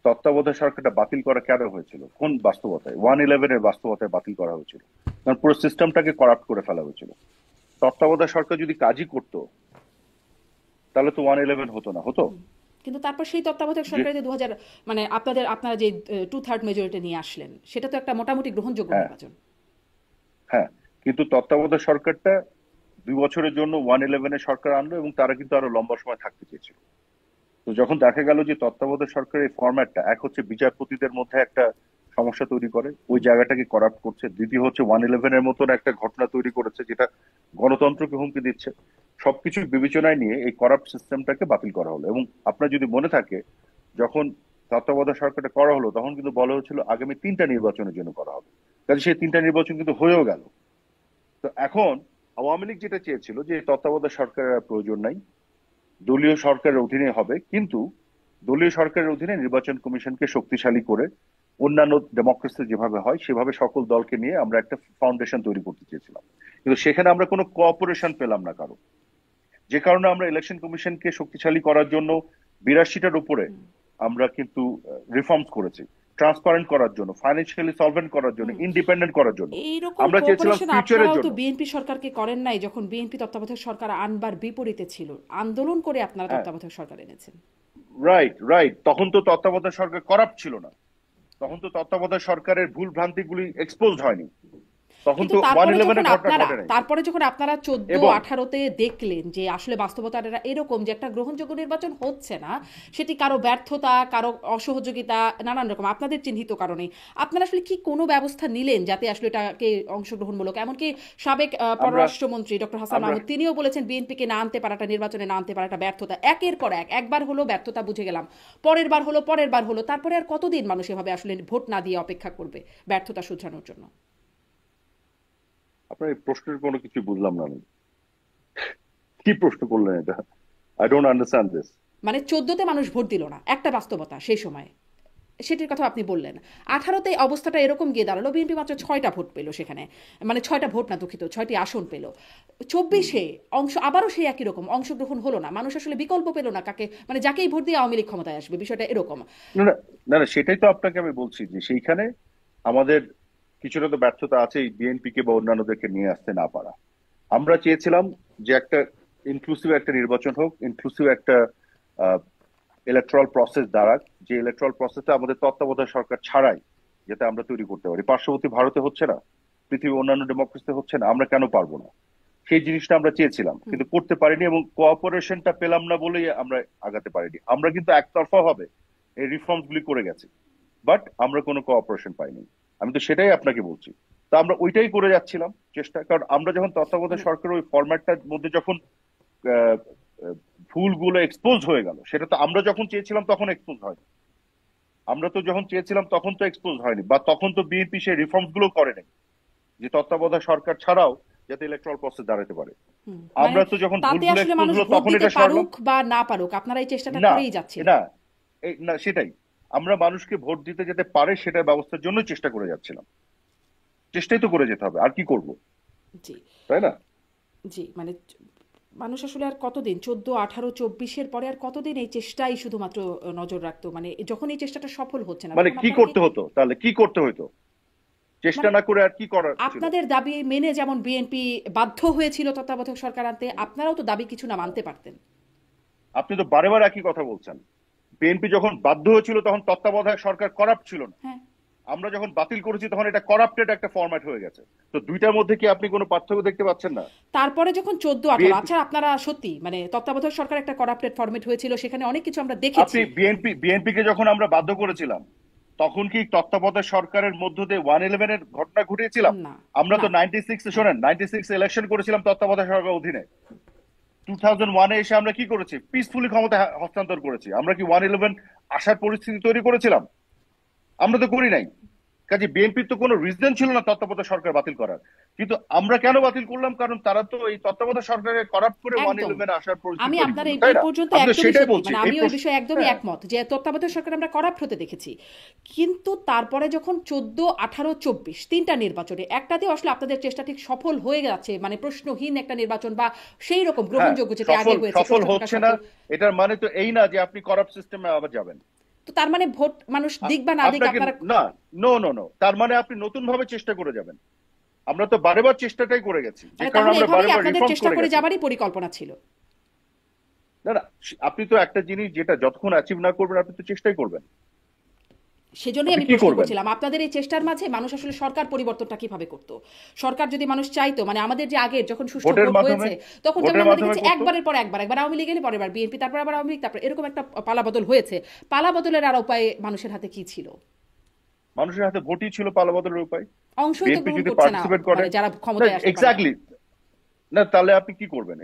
তত্ত্বাবধায়ক সরকারটা বাতিল করা কেন হয়েছিল, কোন বাস্তবতায়? 111 এর বাস্তবতায় বাতিল করা হয়েছিল, কারণ পুরো সিস্টেমটাকে করাপ্ট করে ফেলা হয়েছিল। তত্ত্বাবধায়ক সরকার যদি কাজই করতো তাহলে তো 111 হতো না, হতো? কিন্তু তারপর সেই তত্ত্বাবধায়ক সরকারে যে 2000 মানে আপনারা যে 2/3 মেজরিটি নিয়ে আসলেন, সেটা তো একটা মোটামুটি গ্রহণযোগ্য নির্বাচন। হ্যাঁ, কিন্তু তত্ত্বাবধায়ক সরকারটা 2 বছরের জন্য 111 এর সরকার আনলো এবং তারা কিন্তু আরো লম্বা সময় থাকতে চেয়েছিল। তো যখন দেখা গেল যে তত্ত্বাবধায়ক সরকারের ফরম্যাটটা, এক হচ্ছে বিচারপতিদের মধ্যে একটা সমস্যা তৈরি করে, ওই জায়গাটাকে করাপ্ট করছে, দ্বিতীয় হচ্ছে 111 এর মতন একটা ঘটনা তৈরি করেছে যেটা গণতন্ত্রকে হুমকি দিচ্ছে, সবকিছু বিবেচনায় নিয়ে এই করাপ্ট সিস্টেমটাকে বাতিল করা হলো। এবং আপনার যদি মনে থাকে, যখন তত্ত্বাবধায়ক সরকারটা করা হলো তখন কিন্তু বলা হচ্ছিল আগামী 3টা নির্বাচনের জন্য করা হবে, কাজে সেই 3টা নির্বাচন কিন্তু হয়েও গেল। তো এখন আওয়ামী লীগ যেটা চেয়েছিল যে তত্ত্বাবধায়ক সরকারের প্রয়োজন নাই, দলীয় সরকারের অধীনে হবে, কিন্তু দলীয় সরকারের অধীনে নির্বাচন কমিশনকে শক্তিশালী করে অন্যান্য ডেমোক্রেসি যেভাবে হয় সেভাবে সকল দলকে নিয়ে আমরা একটা ফাউন্ডেশন তৈরি করতে চেয়েছিলাম। কিন্তু সেখানে আমরা কোনো কোঅপারেশন পেলাম না কারো, যে কারণে আমরা ইলেকশন কমিশনকে শক্তিশালী করার জন্য 82টার উপরে আমরা কিন্তু রিফর্মস করেছি, ট্রান্সপারেন্ট করার জন্য, ফাইন্যান্সিয়ালি সলভেন্ট করার জন্য, ইন্ডিপেন্ডেন্ট করার জন্য। এইরকম আমরা চেয়েছিলাম কোঅপারেশন ফিউচারের আপনারাও তো জন্য। বিএনপি সরকারকে করেন নাই, যখন বিএনপি তত্ত্বাবধায়ক সরকার আনবার বিপরীতে ছিল, আন্দোলন করে আপনারা তত্ত্বাবধায়ক সরকার এনেছেন। রাইট, তখন তো তত্ত্বাবধায়ক সরকার করাপ্ট ছিল না, তখন তো তত্ত্বাবধায়ক সরকারের ভুল ভ্রান্তিগুলি এক্সপোজড হয়নি, তখন তো 111 এর ঘটনা ঘটে নাই। তারপরে যখন আপনারা 14-18-তে দেখলেন যে আসলে বাস্তবতাটা এরকম যে একটা গ্রহণযোগ্য নির্বাচন হচ্ছে না, সেটি কারো ব্যর্থতা, কারো অসহযোগিতা, নানান রকম আপনাদের চিহ্নিত কারণে, আপনারা আসলে কি কোনো ব্যবস্থা নিলেন যাতে আসলে এটাকে অংশগ্রহণমূলক? এমনকি সাবেক পররাষ্ট্রমন্ত্রী ডক্টর হাসান মাহমুদ তিনিও বলেছেন বিএনপিকে না আনতে পারাটা, নির্বাচনে না আনতে পারাটা ব্যর্থতা। একের পর একবার হলো ব্যর্থতা বুঝে গেলাম, পরের বার হলো, তারপরে আর কতদিন মানুষ এভাবে আসলে ভোট না দিয়ে অপেক্ষা করবে ব্যর্থতা শুধরানোর জন্য? আপনার এই প্রশ্নের কোনো কিছু বুঝলাম না আমি, কি প্রশ্ন করলেন এটা? I don't understand this. মানে 14তে মানুষ ভোট দিল না, একটা বাস্তবতা সেই সময়, সেটির কথা আপনি বললেন। 18তে অবস্থাটা এরকম গিয়ে দাঁড়ালো, বিএনপি মাত্র 6টা ভোট পেল সেখানে, মানে 6টা ভোট না, দুঃখিত, 6টি আসন পেল। 24-এ আবারও সেই একই রকম অংশগ্রহণ হলো না, মানুষ আসলে বিকল্প পেল না কাকে, মানে যাকেই ভোট দিয়ে আওয়ামী লীগ ক্ষমতায় আসবে, বিষয়টা এরকম। না, সেটাই তো আপনাকে আমি বলছি যে সেইখানে আমাদের কিছুটা তো ব্যর্থতা আছে, বিএনপি কে বা অন্যান্যদেরকে নিয়ে আসতে না পারা। আমরা চেয়েছিলাম যে একটা ইনক্লুসিভ একটা নির্বাচন হোক, ইনক্লুসিভ একটা ইলেকট্রাল প্রসেস দাঁড়াক, যে ইলেকট্রাল প্রসেসটা আমাদের তত্ত্বাবধায়ক সরকার ছাড়াই যাতে আমরা তৈরি করতে পারি। পার্শ্ববর্তী ভারতে হচ্ছে না, পৃথিবীর অন্যান্য ডেমোক্রেসিতে হচ্ছে না, আমরা কেন পারবো না? সেই জিনিসটা আমরা চেয়েছিলাম কিন্তু করতে পারিনি, এবং কোঅপারেশনটা পেলাম না বলেই আমরা আগাতে পারিনি। আমরা কিন্তু একতরফা ভাবে এই রিফর্মস গুলি করে গেছি, বাট আমরা কোনো কোঅপারেশন পাইনি। আমি তো সেটাই আপনাকে বলছি। তা আমরা ওইটাই করে যাচ্ছিলাম চেষ্টা, কারণ আমরা যখন তত্ত্বাবধায়ক সরকারের ওই ফরম্যাটটার মধ্যে যখন ভুলগুলো এক্সপোজ হয়ে গেল, সেটা তো আমরা যখন চেয়েছিলাম তখন এক্সপোজ হয়নি, আমরা তো যখন চেয়েছিলাম তখন তো এক্সপোজ হয়নি, বা তখন তো বিএনপি সেই রিফর্মস গুলো করে নাই যে তত্ত্বাবধায়ক সরকার ছাড়াও যাতে ইলেকট্রাল প্রসেস দাঁড়াতে পারে। আমরা তো যখন ভুলগুলো এক্সপোজ হলো তখন এটা পারুক বা না পারুক আপনারা এই চেষ্টাটা করেই যাচ্ছেন। না সেটাই, আমরা মানুষকে ভোট দিতে যেতে পারে সেটার ব্যবস্থার জন্য চেষ্টা করে যাচ্ছিলাম, চেষ্টাই তো করে যেতে হবে, আর কি করব? জি, তাই না? জি, মানে মানুষ আসলে আর কতদিন, 14, 18, 24-এর পরে আর কতদিন এই চেষ্টাই শুধুমাত্র নজর রাখতো? মানে যখন এই চেষ্টাটা সফল হচ্ছে না, মানে কি করতে হতো তাহলে? কি করতে হতো? চেষ্টা না করে আর কি করার? আপনাদের দাবি মেনে যেমন বিএনপি বাধ্য হয়েছিল তত্ত্বাবধায়ক সরকার আনতে, আপনারাও তো দাবি কিছু না মানতে পারতেন। আপনি তো বারে একই কথা বলছেন। বিএনপি যখন বাধ্য হয়েছিল তখন তত্ত্বাবধায়ক সরকার করাপ্ট ছিল না, আমরা যখন বাতিল করেছি তখন এটা করাপ্টেড একটা ফরম্যাট হয়ে গেছে। তো দুইটার মধ্যে কি আপনি কোনো পার্থক্য দেখতে পাচ্ছেন না? তারপরে যখন 14-18 বিএনপি আচ্ছা আপনারা সত্যি মানে তত্ত্বাবধায়ক সরকার একটা করাপ্টেড ফরম্যাট হয়েছিল, সেখানে অনেক কিছু আমরা আপনি দেখেছি। বিএনপিকে যখন আমরা বাধ্য করেছিলাম তখন কি তত্ত্বাবধায়ক সরকারের মধ্য দিয়ে 111 এর ঘটনা ঘটিয়েছিলাম? না আমরা তো না 96 শোনেন 96 ইলেকশন করেছিলাম তত্ত্বাবধায়ক সরকারের অধীনে। 2001 এ এসে আমরা কি করেছি? পিসফুলি ক্ষমতা হস্তান্তর করেছি। আমরা কি 111 আসার পরিস্থিতি তৈরি করেছিলাম? আমরা তো করি নাই। কাজে বিএনপির তো কোনো রিজন ছিল না তত্ত্বাবধায়ক সরকার বাতিল করার। কিন্তু আমরা কেন বাতিল করলাম? কারণ তারা তো এই তত্ত্বাবধায়ক সরকারকে করাপ্ট করে একদম 111 আসার পরিস্থিতি আমি তৈরি আপনার করলো, এই তাই এই না? পর্যন্ত আমি তো একদমই সেটাই সত্যি বলছি। মানে এই আমি ওই বিষয়ে একদমই একমত যে তত্ত্বাবধায়ক সরকার আমরা করাপ্ট হতে দেখেছি, কিন্তু তারপরে যখন 14, 18, 24 তিনটা নির্বাচনে একটাতেও আসলে আপনাদের চেষ্টা ঠিক সফল হয়ে যাচ্ছে, মানে প্রশ্নহীন একটা নির্বাচন বা সেই রকম হ্যাঁ, গ্রহণযোগ্য যেটা আগে হয়েছে সফল প্রশ্ন হচ্ছে থাকা না, সত্ত্বেও। এটার মানে তো এই না যে আপনি করাপ্ট সিস্টেমে আবার যাবেন। তো তার মানে ভোট মানুষ দিক বা না দিক আপনাকে আপনারা না, নো নো নো, তার মানে আপনি নতুন ভাবে চেষ্টা করে যাবেন। আমরা তো বারেবার চেষ্টাটাই করে গেছি, যে মানে কারণে তাহলে আমরা এভাবেই বারেবার আপনাদের রিফর্ম চেষ্টা করে করে গেছি। যাবারই পরিকল্পনা ছিল। না না, আপনি তো একটা জিনিস যেটা যতক্ষণ অ্যাচিভ না করবেন আপনি তো চেষ্টাই করবেন। সেজন্যই আপনি আমি কি প্রশ্ন করবেন? করছিলাম আপনাদের এই চেষ্টার মাঝে মানুষ আসলে সরকার পরিবর্তনটা কিভাবে করতো। সরকার যদি মানুষ চাইতো, মানে আমাদের যে আগের যখন সুষ্ঠু ভোটের ভোট মাধ্যমে, হয়েছে তখন যেমন ভোটের আমরা মাধ্যমে দেখেছি করতো। একবারের পর একবার, একবার আওয়ামী লীগ এলে পরের বার বিএনপি, তারপর আবার আওয়ামী লীগ, তারপর এরকম একটা পালাবদল হয়েছে। পালাবদলের আর উপায় মানুষের হাতে কি ছিল? মানুষের হাতে ভোটই ছিল পালাবদলের উপায়। অংশই তো বিএনপি গ্রহণ যদি করছে না, পার্টিসিপেট করে, মানে যারা ক্ষমতায় আসতে পারে না। এক্স্যাক্টলি, না তাহলে আপনি কি করবেন?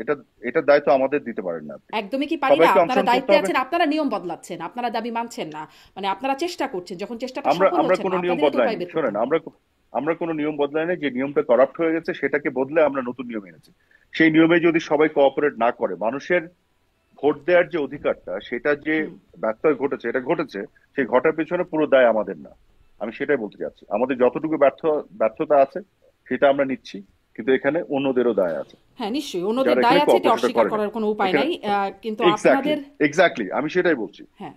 এটা দায়িত্ব আমাদের দিতে পারেন না আপনি। একদমই কি পারি না? সবাইকে আপনারা অংশগ্রহণ করতে দায়িত্বে হবে। আছেন, আপনারা নিয়ম বদলাচ্ছেন, আপনারা দাবি মানছেন না, মানে আপনারা চেষ্টা করছেন, যখন চেষ্টাটা আমরা সফল আমরা হচ্ছে কোনো না নিয়ম আপনাদেরই তো উপায় বদলাইনি, বের করতে শোনেন, হবে। আমরা কোনো নিয়ম বদলাইনি। যে নিয়মটা করাপ্ট হয়ে গেছে সেটাকে বদলে আমরা নতুন নিয়ম এনেছি। সেই নিয়মে যদি সবাই কোঅপারেট না করে, মানুষের ভোট দেওয়ার যে অধিকারটা সেটা যে হুম। ব্যত্যয় ঘটেছে, এটা ঘটেছে, সেই ঘটার পেছনে পুরো দায় আমাদের না। আমি সেটাই বলতে চাচ্ছি, আমাদের যতটুকু ব্যর্থতা আছে সেটা আমরা নিচ্ছি, কিন্তু এখানে অন্যদেরও দায় আছে, হ্যাঁ নিশ্চয়ই অন্যদের যারা দায় এখানে আছে, এটি কোঅপারেশনটা অস্বীকার করে না। করার কোনো উপায় এখানে নাই, কিন্তু এক্স্যাক্টলি, আপনাদের এক্স্যাক্টলি, আমি সেটাই বলছি। হ্যাঁ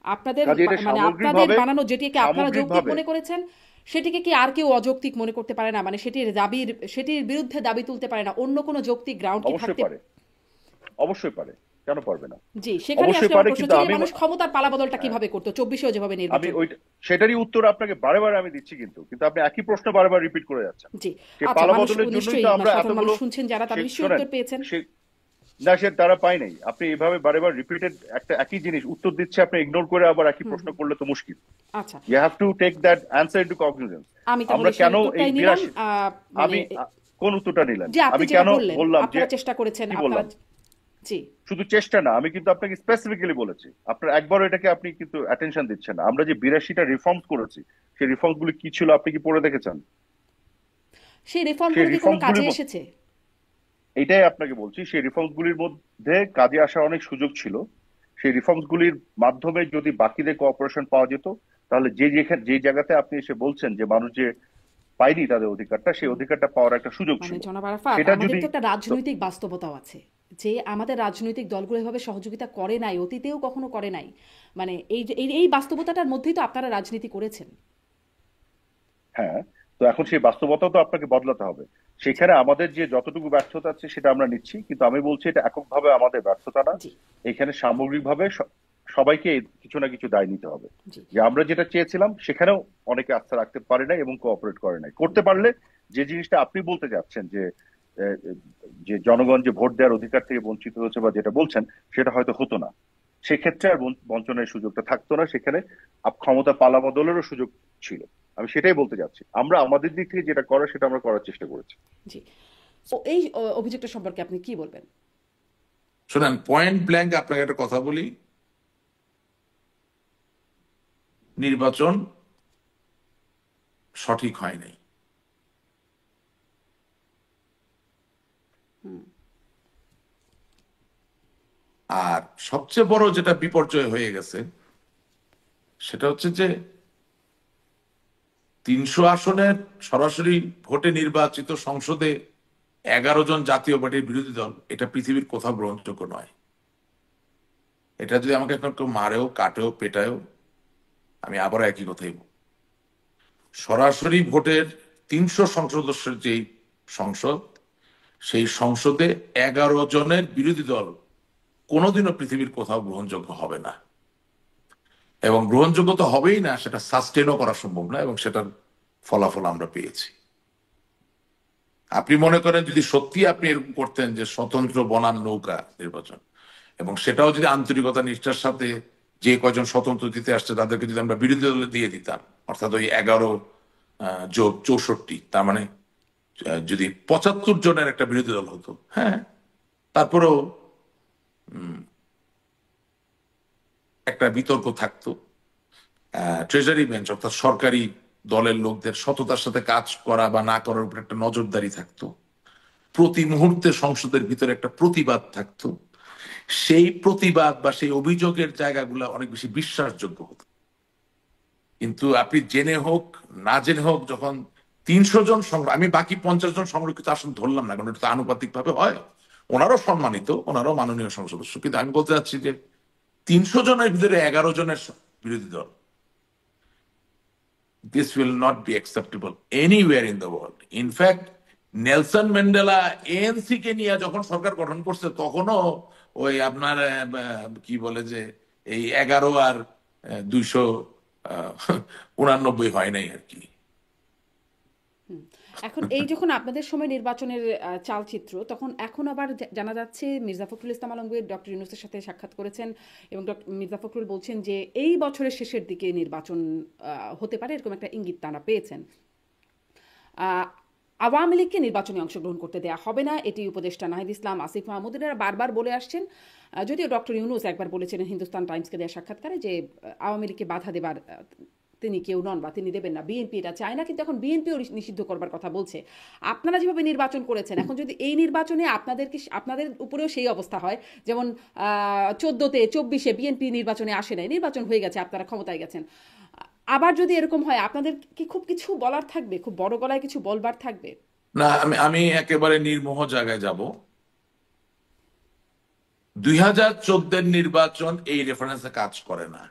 আপনাদের কাজে এটা মানে আপনাদের সামগ্রিকভাবে, বানানো যেটিকে আপনারা যৌক্তিক সামগ্রিকভাবে মনে করেছেন সেটিকে কি আর কেউ অযৌক্তিক মনে করতে পারে না? মানে সেটির বিরুদ্ধে দাবি তুলতে পারে না? অন্য কোনো যৌক্তিক গ্রাউন্ড কি অবশ্যই থাকতে? পারে, অবশ্যই পারে, কেন পারবে না? জি, সেখানে অবশ্যই আসলে আমার পারে, প্রশ্ন কিন্তু ছিল আমি, মানুষ ক্ষমতার পালাবদলটা হ্যাঁ, কিভাবে করতো 24-এও যেভাবে আমি নির্বাচন। সেটারই উত্তর আপনাকে বারে বারে আমি দিচ্ছি, কিন্তু আপনি একই প্রশ্ন বারবার রিপিট করে যাচ্ছেন। জি সেই আচ্ছা, মানুষ পালাবদলের জন্যই নিশ্চয়ই তো আমরা সাধারণ এতগুলো, মানুষ শুনছেন যারা, তারা নিশ্চয়ই শোনেন, উত্তর পেয়েছেন। না সে তারা পায় নাই। আপনি এভাবে বারে বার রিপিটেড একটা একই জিনিস উত্তর দিচ্ছে, আপনি ইগনোর করে আবার একই প্রশ্ন করলে তো মুশকিল। আচ্ছা you have to take that answer into cognizance. আমি আমরা তাহলে সেই কেন এই উত্তরটাই নিলাম। 82, মানে আমি কোন উত্তরটা নিলেন? যে আপনি আমি যেটা কেন বললেন বললাম যে, আপনারা চেষ্টা করেছেন, কি আপনারা বললাম? জি শুধু চেষ্টা না, আমি কিন্তু আপনাকে স্পেসিফিক্যালি বলেছি। আপনার একবার এটাকে আপনি কিন্তু অ্যাটেনশন দিচ্ছেন না। আমরা যে 82টা রিফর্মস করেছি, সেই রিফর্মস গুলি কি ছিল আপনি কি পড়ে দেখেছেন? সেই রিফর্মগুলো সেই কি কোনো রিফর্মস কাজে গুলি, এসেছে? এটাই আপনাকে বলছি, সেই রিফর্মস গুলির মধ্যে কাজে আসার অনেক সুযোগ ছিল। সেই রিফর্মস গুলির মাধ্যমে যদি বাকিদের কোঅপারেশন পাওয়া যেত, তাহলে যে জায়গাতে আপনি এসে বলছেন যে মানুষ যে পায়নি তাদের অধিকারটা, সেই অধিকারটা পাওয়ার একটা সুযোগ মানে ছিল। জনাব আরাফাত, সেটা আমাদের যদি তো একটা রাজনৈতিক বাস্তবতাও আছে যে আমাদের রাজনৈতিক দলগুলো এভাবে সহযোগিতা করে নাই, অতীতেও কখনো করে নাই। মানে এই বাস্তবতাটার মধ্যেই তো আপনারা রাজনীতি করেছেন। হ্যাঁ, তো এখন সেই বাস্তবতা তো আপনাকে বদলাতে হবে। সেখানে আমাদের যে যতটুকু ব্যর্থতা আছে সেটা আমরা নিচ্ছি, কিন্তু আমি বলছি এটা এককভাবে আমাদের ব্যর্থতা না। জি এখানে সামগ্রিকভাবে সবাইকে কিছু না কিছু দায় নিতে হবে। জি যে আমরা যেটা চেয়েছিলাম সেখানেও অনেকে আস্থা রাখতে পারে নাই এবং কোঅপারেট করে নাই। করতে পারলে যে জিনিসটা আপনি বলতে যাচ্ছেন যে যে জনগণ যে ভোট দেওয়ার অধিকার থেকে বঞ্চিত হয়েছে বা যেটা বলছেন, সেটা হয়তো হতো না। সেক্ষেত্রে আর বঞ্চনের সুযোগটা থাকতো না, সেখানে ক্ষমতা পালাবদলেরও সুযোগ ছিল। আমি সেটাই বলতে যাচ্ছি, আমরা আমাদের দিক থেকে যেটা করার সেটা আমরা করার চেষ্টা করেছি। জি তো এই অভিযোগটা সম্পর্কে আপনি কি বলবেন? শোনেন, পয়েন্ট ব্ল্যাঙ্ক আপনাকে একটা কথা বলি, নির্বাচন সঠিক হয় নাই। আর সবচেয়ে বড় যেটা বিপর্যয় হয়ে গেছে সেটা হচ্ছে যে 300 আসনের সরাসরি ভোটে নির্বাচিত সংসদে 11 জন জাতীয় পার্টির বিরোধী দল, এটা পৃথিবীর কোথাও গ্রহণযোগ্য নয়। এটা যদি আমাকে এখন কেউ মারেও কাটেও পেটায়ও, আমি আবারও একই কথাই বলব। সরাসরি ভোটের 300 সদস্যের যেই সংসদ, সেই সংসদে 11 জনের বিরোধী দল কোনোদিনও পৃথিবীর কোথাও গ্রহণযোগ্য হবে না। এবং গ্রহণযোগ্য তো হবেই না, সেটা সাস্টেনও করা সম্ভব না, এবং সেটার ফলাফল আমরা পেয়েছি। আপনি মনে করেন যদি সত্যি আপনি এরকম করতেন যে স্বতন্ত্র বনাম নৌকা নির্বাচন, এবং সেটাও যদি আন্তরিকতা নিষ্ঠার সাথে যে কয়জন স্বতন্ত্র দিতে আসছে তাদেরকে যদি আমরা বিরোধী দলে দিয়ে দিতাম, অর্থাৎ ওই 11+64, তার মানে যদি 75 জনের একটা বিরোধী দল হতো, হ্যাঁ, তারপরেও একটা বিতর্ক থাকতো, ট্রেজারি বেঞ্চ অর্থাৎ সরকারি দলের লোকদের সততার সাথে কাজ করা বা না করার উপর একটা নজরদারি থাকতো, প্রতি মুহূর্তে সংসদের ভিতরে একটা প্রতিবাদ থাকতো, সেই প্রতিবাদ বা সেই অভিযোগের জায়গাগুলো অনেক বেশি বিশ্বাসযোগ্য হতো। কিন্তু আপনি জেনে হোক না জেনে হোক, যখন 300 জন আমি বাকি 50 জন সংরক্ষিত আসন ধরলাম না, কারণ এটা তো আনুপাতিক ভাবে হয়, ওনারও সম্মানিত, ওনারও মাননীয় সংসদ সদস্য, কিন্তু আমি বলতে চাচ্ছি যে 300 জনের ভিতরে 11 জনের বিরোধী দল, this will not be acceptable anywhere in the world. In fact, Nelson Mandela ANC কে নিয়ে যখন সরকার গঠন করছে তখনও ওই আপনার কি বলে যে এই 11 আর 289 হয় নাই আর কি। এখন এই যখন আপনাদের সময় নির্বাচনের চালচিত্র, তখন এখন আবার জানা যাচ্ছে মির্জা ফখরুল ইসলাম আলমগীর ডক্টর ইউনূসের সাথে সাক্ষাৎ করেছেন, এবং মির্জা ফখরুল বলছেন যে এই বছরের শেষের দিকে নির্বাচন হতে পারে, এরকম একটা ইঙ্গিত তারা পেয়েছেন। আওয়ামী লীগকে নির্বাচনে অংশগ্রহণ করতে দেওয়া হবে না, এটি উপদেষ্টা নাহিদ ইসলাম, আসিফ মাহমুদেরা বারবার বলে আসছেন। যদিও ডক্টর ইউনূস একবার বলেছিলেন হিন্দুস্তান টাইমসকে দেওয়া সাক্ষাৎকারে যে আওয়ামী লীগকে বাধা দেবার তিনি কেউ নন বা তিনি দেবেন না, বিএনপি এটা চায় না, কিন্তু এখন বিএনপিও নিষিদ্ধ করবার কথা বলছে। আপনারা যেভাবে নির্বাচন করেছেন, এখন যদি এই নির্বাচনে আপনাদের উপরেও সেই অবস্থা হয়, যেমন 14-তে 24-এ বিএনপি নির্বাচনে আসে নাই, নির্বাচন হয়ে গেছে, আপনারা ক্ষমতায় গেছেন, আবার যদি এরকম হয়, আপনাদের কি খুব কিছু বলার থাকবে, খুব বড় গলায় কিছু বলবার থাকবে? না, আমি একেবারে নির্মোহ জায়গায় যাব। 2014 নির্বাচন এই রেফারেন্সে কাজ করে না।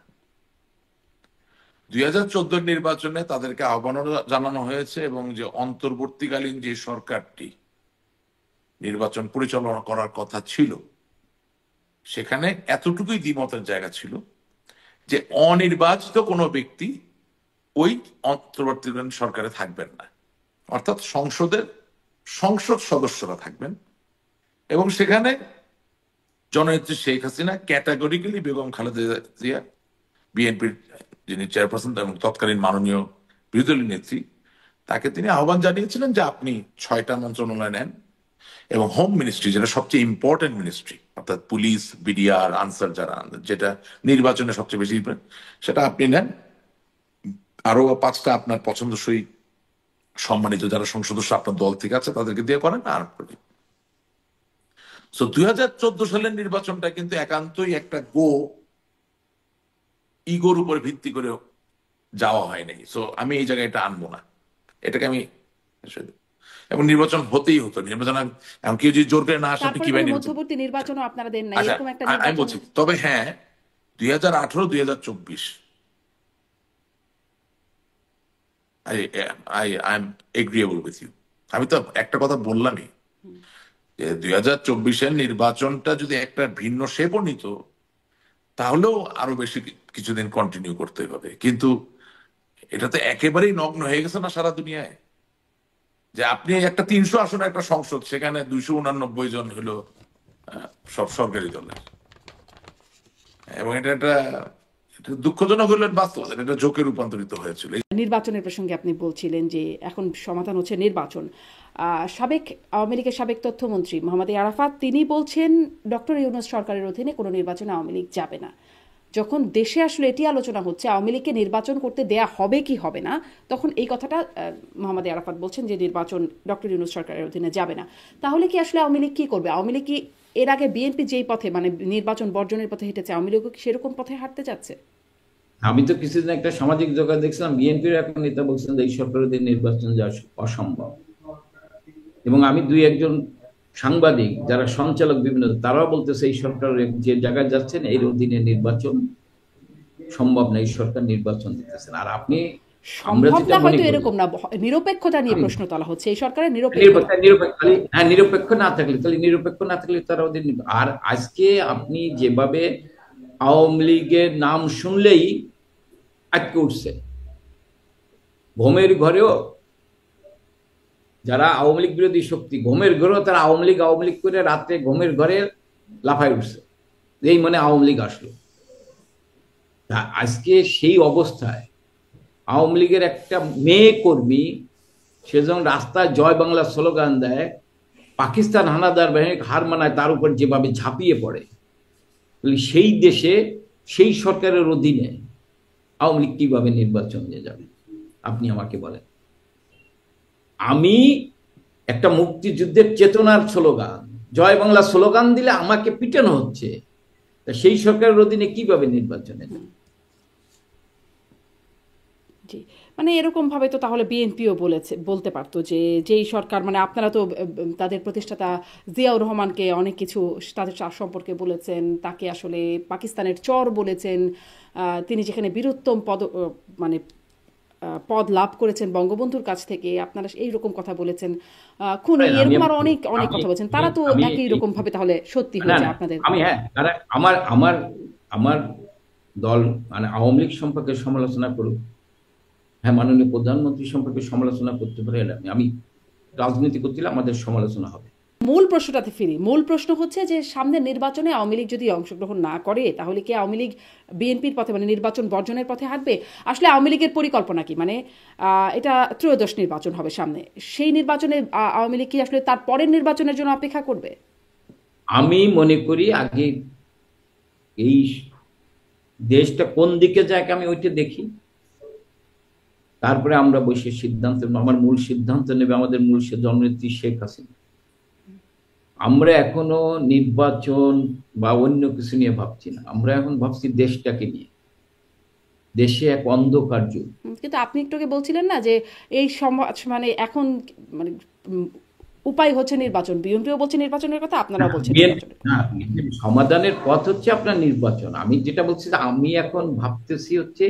2014 নির্বাচনে তাদেরকে আহ্বান জানানো হয়েছে, এবং যে অন্তর্বর্তীকালীন যে সরকারটি নির্বাচন পরিচালনা করার কথা ছিল, সেখানে এতটুকুই দ্বিমতের জায়গা ছিল যে অনির্বাচিত কোনো ব্যক্তি ওই অন্তর্বর্তীকালীন সরকারে থাকবেন না, অর্থাৎ সংসদ সদস্যরা থাকবেন, এবং সেখানে জননেত্রী শেখ হাসিনা ক্যাটাগরিক্যালি বেগম খালেদা জিয়া, বিএনপির যিনি চেয়ারপারসন এবং তৎকালীন মাননীয় বিরোধী দলীয় নেত্রী, তাকে তিনি আহ্বান জানিয়েছিলেন যে আপনি 6টা মন্ত্রণালয় নেন, এবং হোম মিনিস্ট্রি, যেটা সবচেয়ে ইম্পর্টেন্ট মিনিস্ট্রি, অর্থাৎ পুলিশ, বিডিআর, আনসার, যারা যেটা নির্বাচনে সবচেয়ে বেশি, সেটা আপনি নেন। আরো 5টা আপনার পছন্দসই সম্মানিত যারা সংসদ সদস্য আপনার দল থেকে আছে তাদেরকে দিয়ে করেন। আর 2014 সালের নির্বাচনটা কিন্তু একান্তই একটা ইগোর উপর ভিত্তি করে যাওয়া হয় নাই। সো আমি এই জায়গায় এটা আনবো না, এটাকে আমি, এবং নির্বাচন হতেই হতো। নির্বাচন এখন কেউ যদি জোর করে না আসে, আপনি কিভাবে মধ্যবর্তী নির্বাচনও আপনারা দেন না, এরকম একটা আমি বলছি। তবে হ্যাঁ, 2018-2024 I am agreeable with you. আমি তো একটা কথা বললামই যে 2024-এর নির্বাচনটা যদি একটা ভিন্ন শেপও নিত, তাহলেও আরো বেশি কিছুদিন কন্টিনিউ করতে হবে। কিন্তু এটা তো একেবারেই নগ্ন হয়ে গেছে না সারা দুনিয়ায়, যে আপনি একটা 300 আসনের একটা সংসদ, সেখানে 289 জন হলো সব সরকারি দলের, এবং এটা দুঃখজনক হলেন বাস্তব, এটা জোকে রূপান্তরিত হয়েছিল। নির্বাচনের প্রসঙ্গে আপনি বলছিলেন যে এখন সমাধান হচ্ছে নির্বাচন। সাবেক আওয়ামী লীগের সাবেক তথ্যমন্ত্রী মোহাম্মদ আরাফাত তিনি বলছেন ডক্টর ইউনূস সরকারের অধীনে কোনো নির্বাচনে আওয়ামী লীগ যাবে না। যখন দেশে আসলে এটি আলোচনা হচ্ছে আওয়ামী লীগকে নির্বাচন করতে দেয়া হবে কি হবে না, তখন এই কথাটা মোহাম্মদ আরাফাত বলছেন যে নির্বাচন ডক্টর ইউনূস সরকারের অধীনে যাবে না। তাহলে কি আসলে আওয়ামী লীগ কি করবে? আওয়ামী লীগ কি এর আগে বিএনপি যেই পথে মানে নির্বাচন বর্জনের পথে হেঁটেছে, আওয়ামী লীগও কি সেরকম পথে হাঁটতে যাচ্ছে? আমি তো কিছুদিন একটা সামাজিক যোগাযোগ দেখছিলাম, বিএনপির এখন নেতা বলছেন যে এই সরকারের দিন নির্বাচন যাওয়া অসম্ভব, এবং আমি 2-1 সাংবাদিক যারা সঞ্চালক বিভিন্ন, তারাও বলতেছে এই সরকার যে জায়গায় যাচ্ছেন এর অধীনে নির্বাচন সম্ভব না, এই সরকার নির্বাচন দিতেছেন। আর আপনি এরকম না, নিরপেক্ষতা নিয়ে প্রশ্ন তোলা হচ্ছে, এই সরকারের নিরপেক্ষ না থাকলে তারা ওদের। আর আজকে আপনি যেভাবে আওয়ামী লীগের নাম শুনলেই আটকে উঠছে। ঘুমের ঘরেও যারা আওয়ামী লীগ বিরোধী শক্তি, ঘুমের ঘরেও তারা আওয়ামী লীগ করে রাত্রে ঘুমের ঘরে লাফায় উঠছে, এই মানে আওয়ামী লীগ আসলো। আজকে সেই অবস্থায় আওয়ামী লীগের একটা মেয়ে কর্মী সে যখন রাস্তায় জয় বাংলা স্লোগান দেয়, পাকিস্তান হানাদার বাহিনী হার মানায়, তার উপর যেভাবে ঝাঁপিয়ে পড়ে, সেই দেশে সেই সরকারের অধীনে আওয়ামী লীগ কিভাবে নির্বাচন নিয়ে যাবে আপনি আমাকে বলেন। আমি একটা মুক্তিযুদ্ধের চেতনার স্লোগান, জয় বাংলা স্লোগান দিলে আমাকে পিটানো হচ্ছে, সেই সরকারের অধীনে কিভাবে নির্বাচনে যাবে? জি, মানে এরকম ভাবে তো তাহলে বিএনপিও বলতে পারতো যে যেই সরকার, মানে আপনারা তো তাদের প্রতিষ্ঠাতা জিয়াউর রহমানকে অনেক কিছু তাদের সম্পর্কে বলেছেন, তাকে আসলে পাকিস্তানের চর বলেছেন, তিনি যেখানে বীরুত্তম মানে পদ লাভ করেছেন বঙ্গবন্ধুর কাছ থেকে, আপনারা এইরকম কথা বলেছেন, খুনি, এরকম আরো অনেক অনেক কথা বলেছেন। তারা তো একই রকম ভাবে তাহলে সত্যি হয়েছে আপনাদের। আমি তারা আমার দল মানে আওয়ামী লীগ সম্পর্কে সমালোচনা করুক, মাননীয় প্রধানমন্ত্রী সম্পর্কে সমালোচনা করতে পারে, আমি রাজনীতি করতে আমাদের সমালোচনা হবে। মূল প্রশ্নটাতে ফিরি। মূল প্রশ্ন হচ্ছে যে সামনের নির্বাচনে আওয়ামী লীগ যদি অংশগ্রহণ না করে তাহলে কি আওয়ামী লীগ বিএনপির পথে, মানে নির্বাচন বর্জনের পথে হাঁটবে? আসলে আওয়ামী লীগের পরিকল্পনা কি? মানে এটা ত্রয়োদশ নির্বাচন হবে সামনে, সেই নির্বাচনে আওয়ামী লীগ কি আসলে তার পরের নির্বাচনের জন্য অপেক্ষা করবে? আমি মনে করি আগে এই দেশটা কোন দিকে যায় আমি ওইটা দেখি, তারপরে আমরা বসে সিদ্ধান্ত, আমার মূল সিদ্ধান্ত নেবে আমাদের মূল জননেত্রী শেখ হাসিনা। আমরা এখনো নির্বাচন বা অন্য কিছু নিয়ে ভাবছি না, আমরা এখন ভাবছি দেশটাকে নিয়ে। দেশে এক অন্ধকার যুগ। কিন্তু আপনি একটু আগে বলছিলেন না যে এই সমাজ, মানে এখন মানে উপায় হচ্ছে নির্বাচন, বিএনপিও বলছে নির্বাচনের কথা, আপনারাও বলছেন সমাধানের পথ হচ্ছে আপনার নির্বাচন। আমি যেটা বলছি যে আমি এখন ভাবতেছি হচ্ছে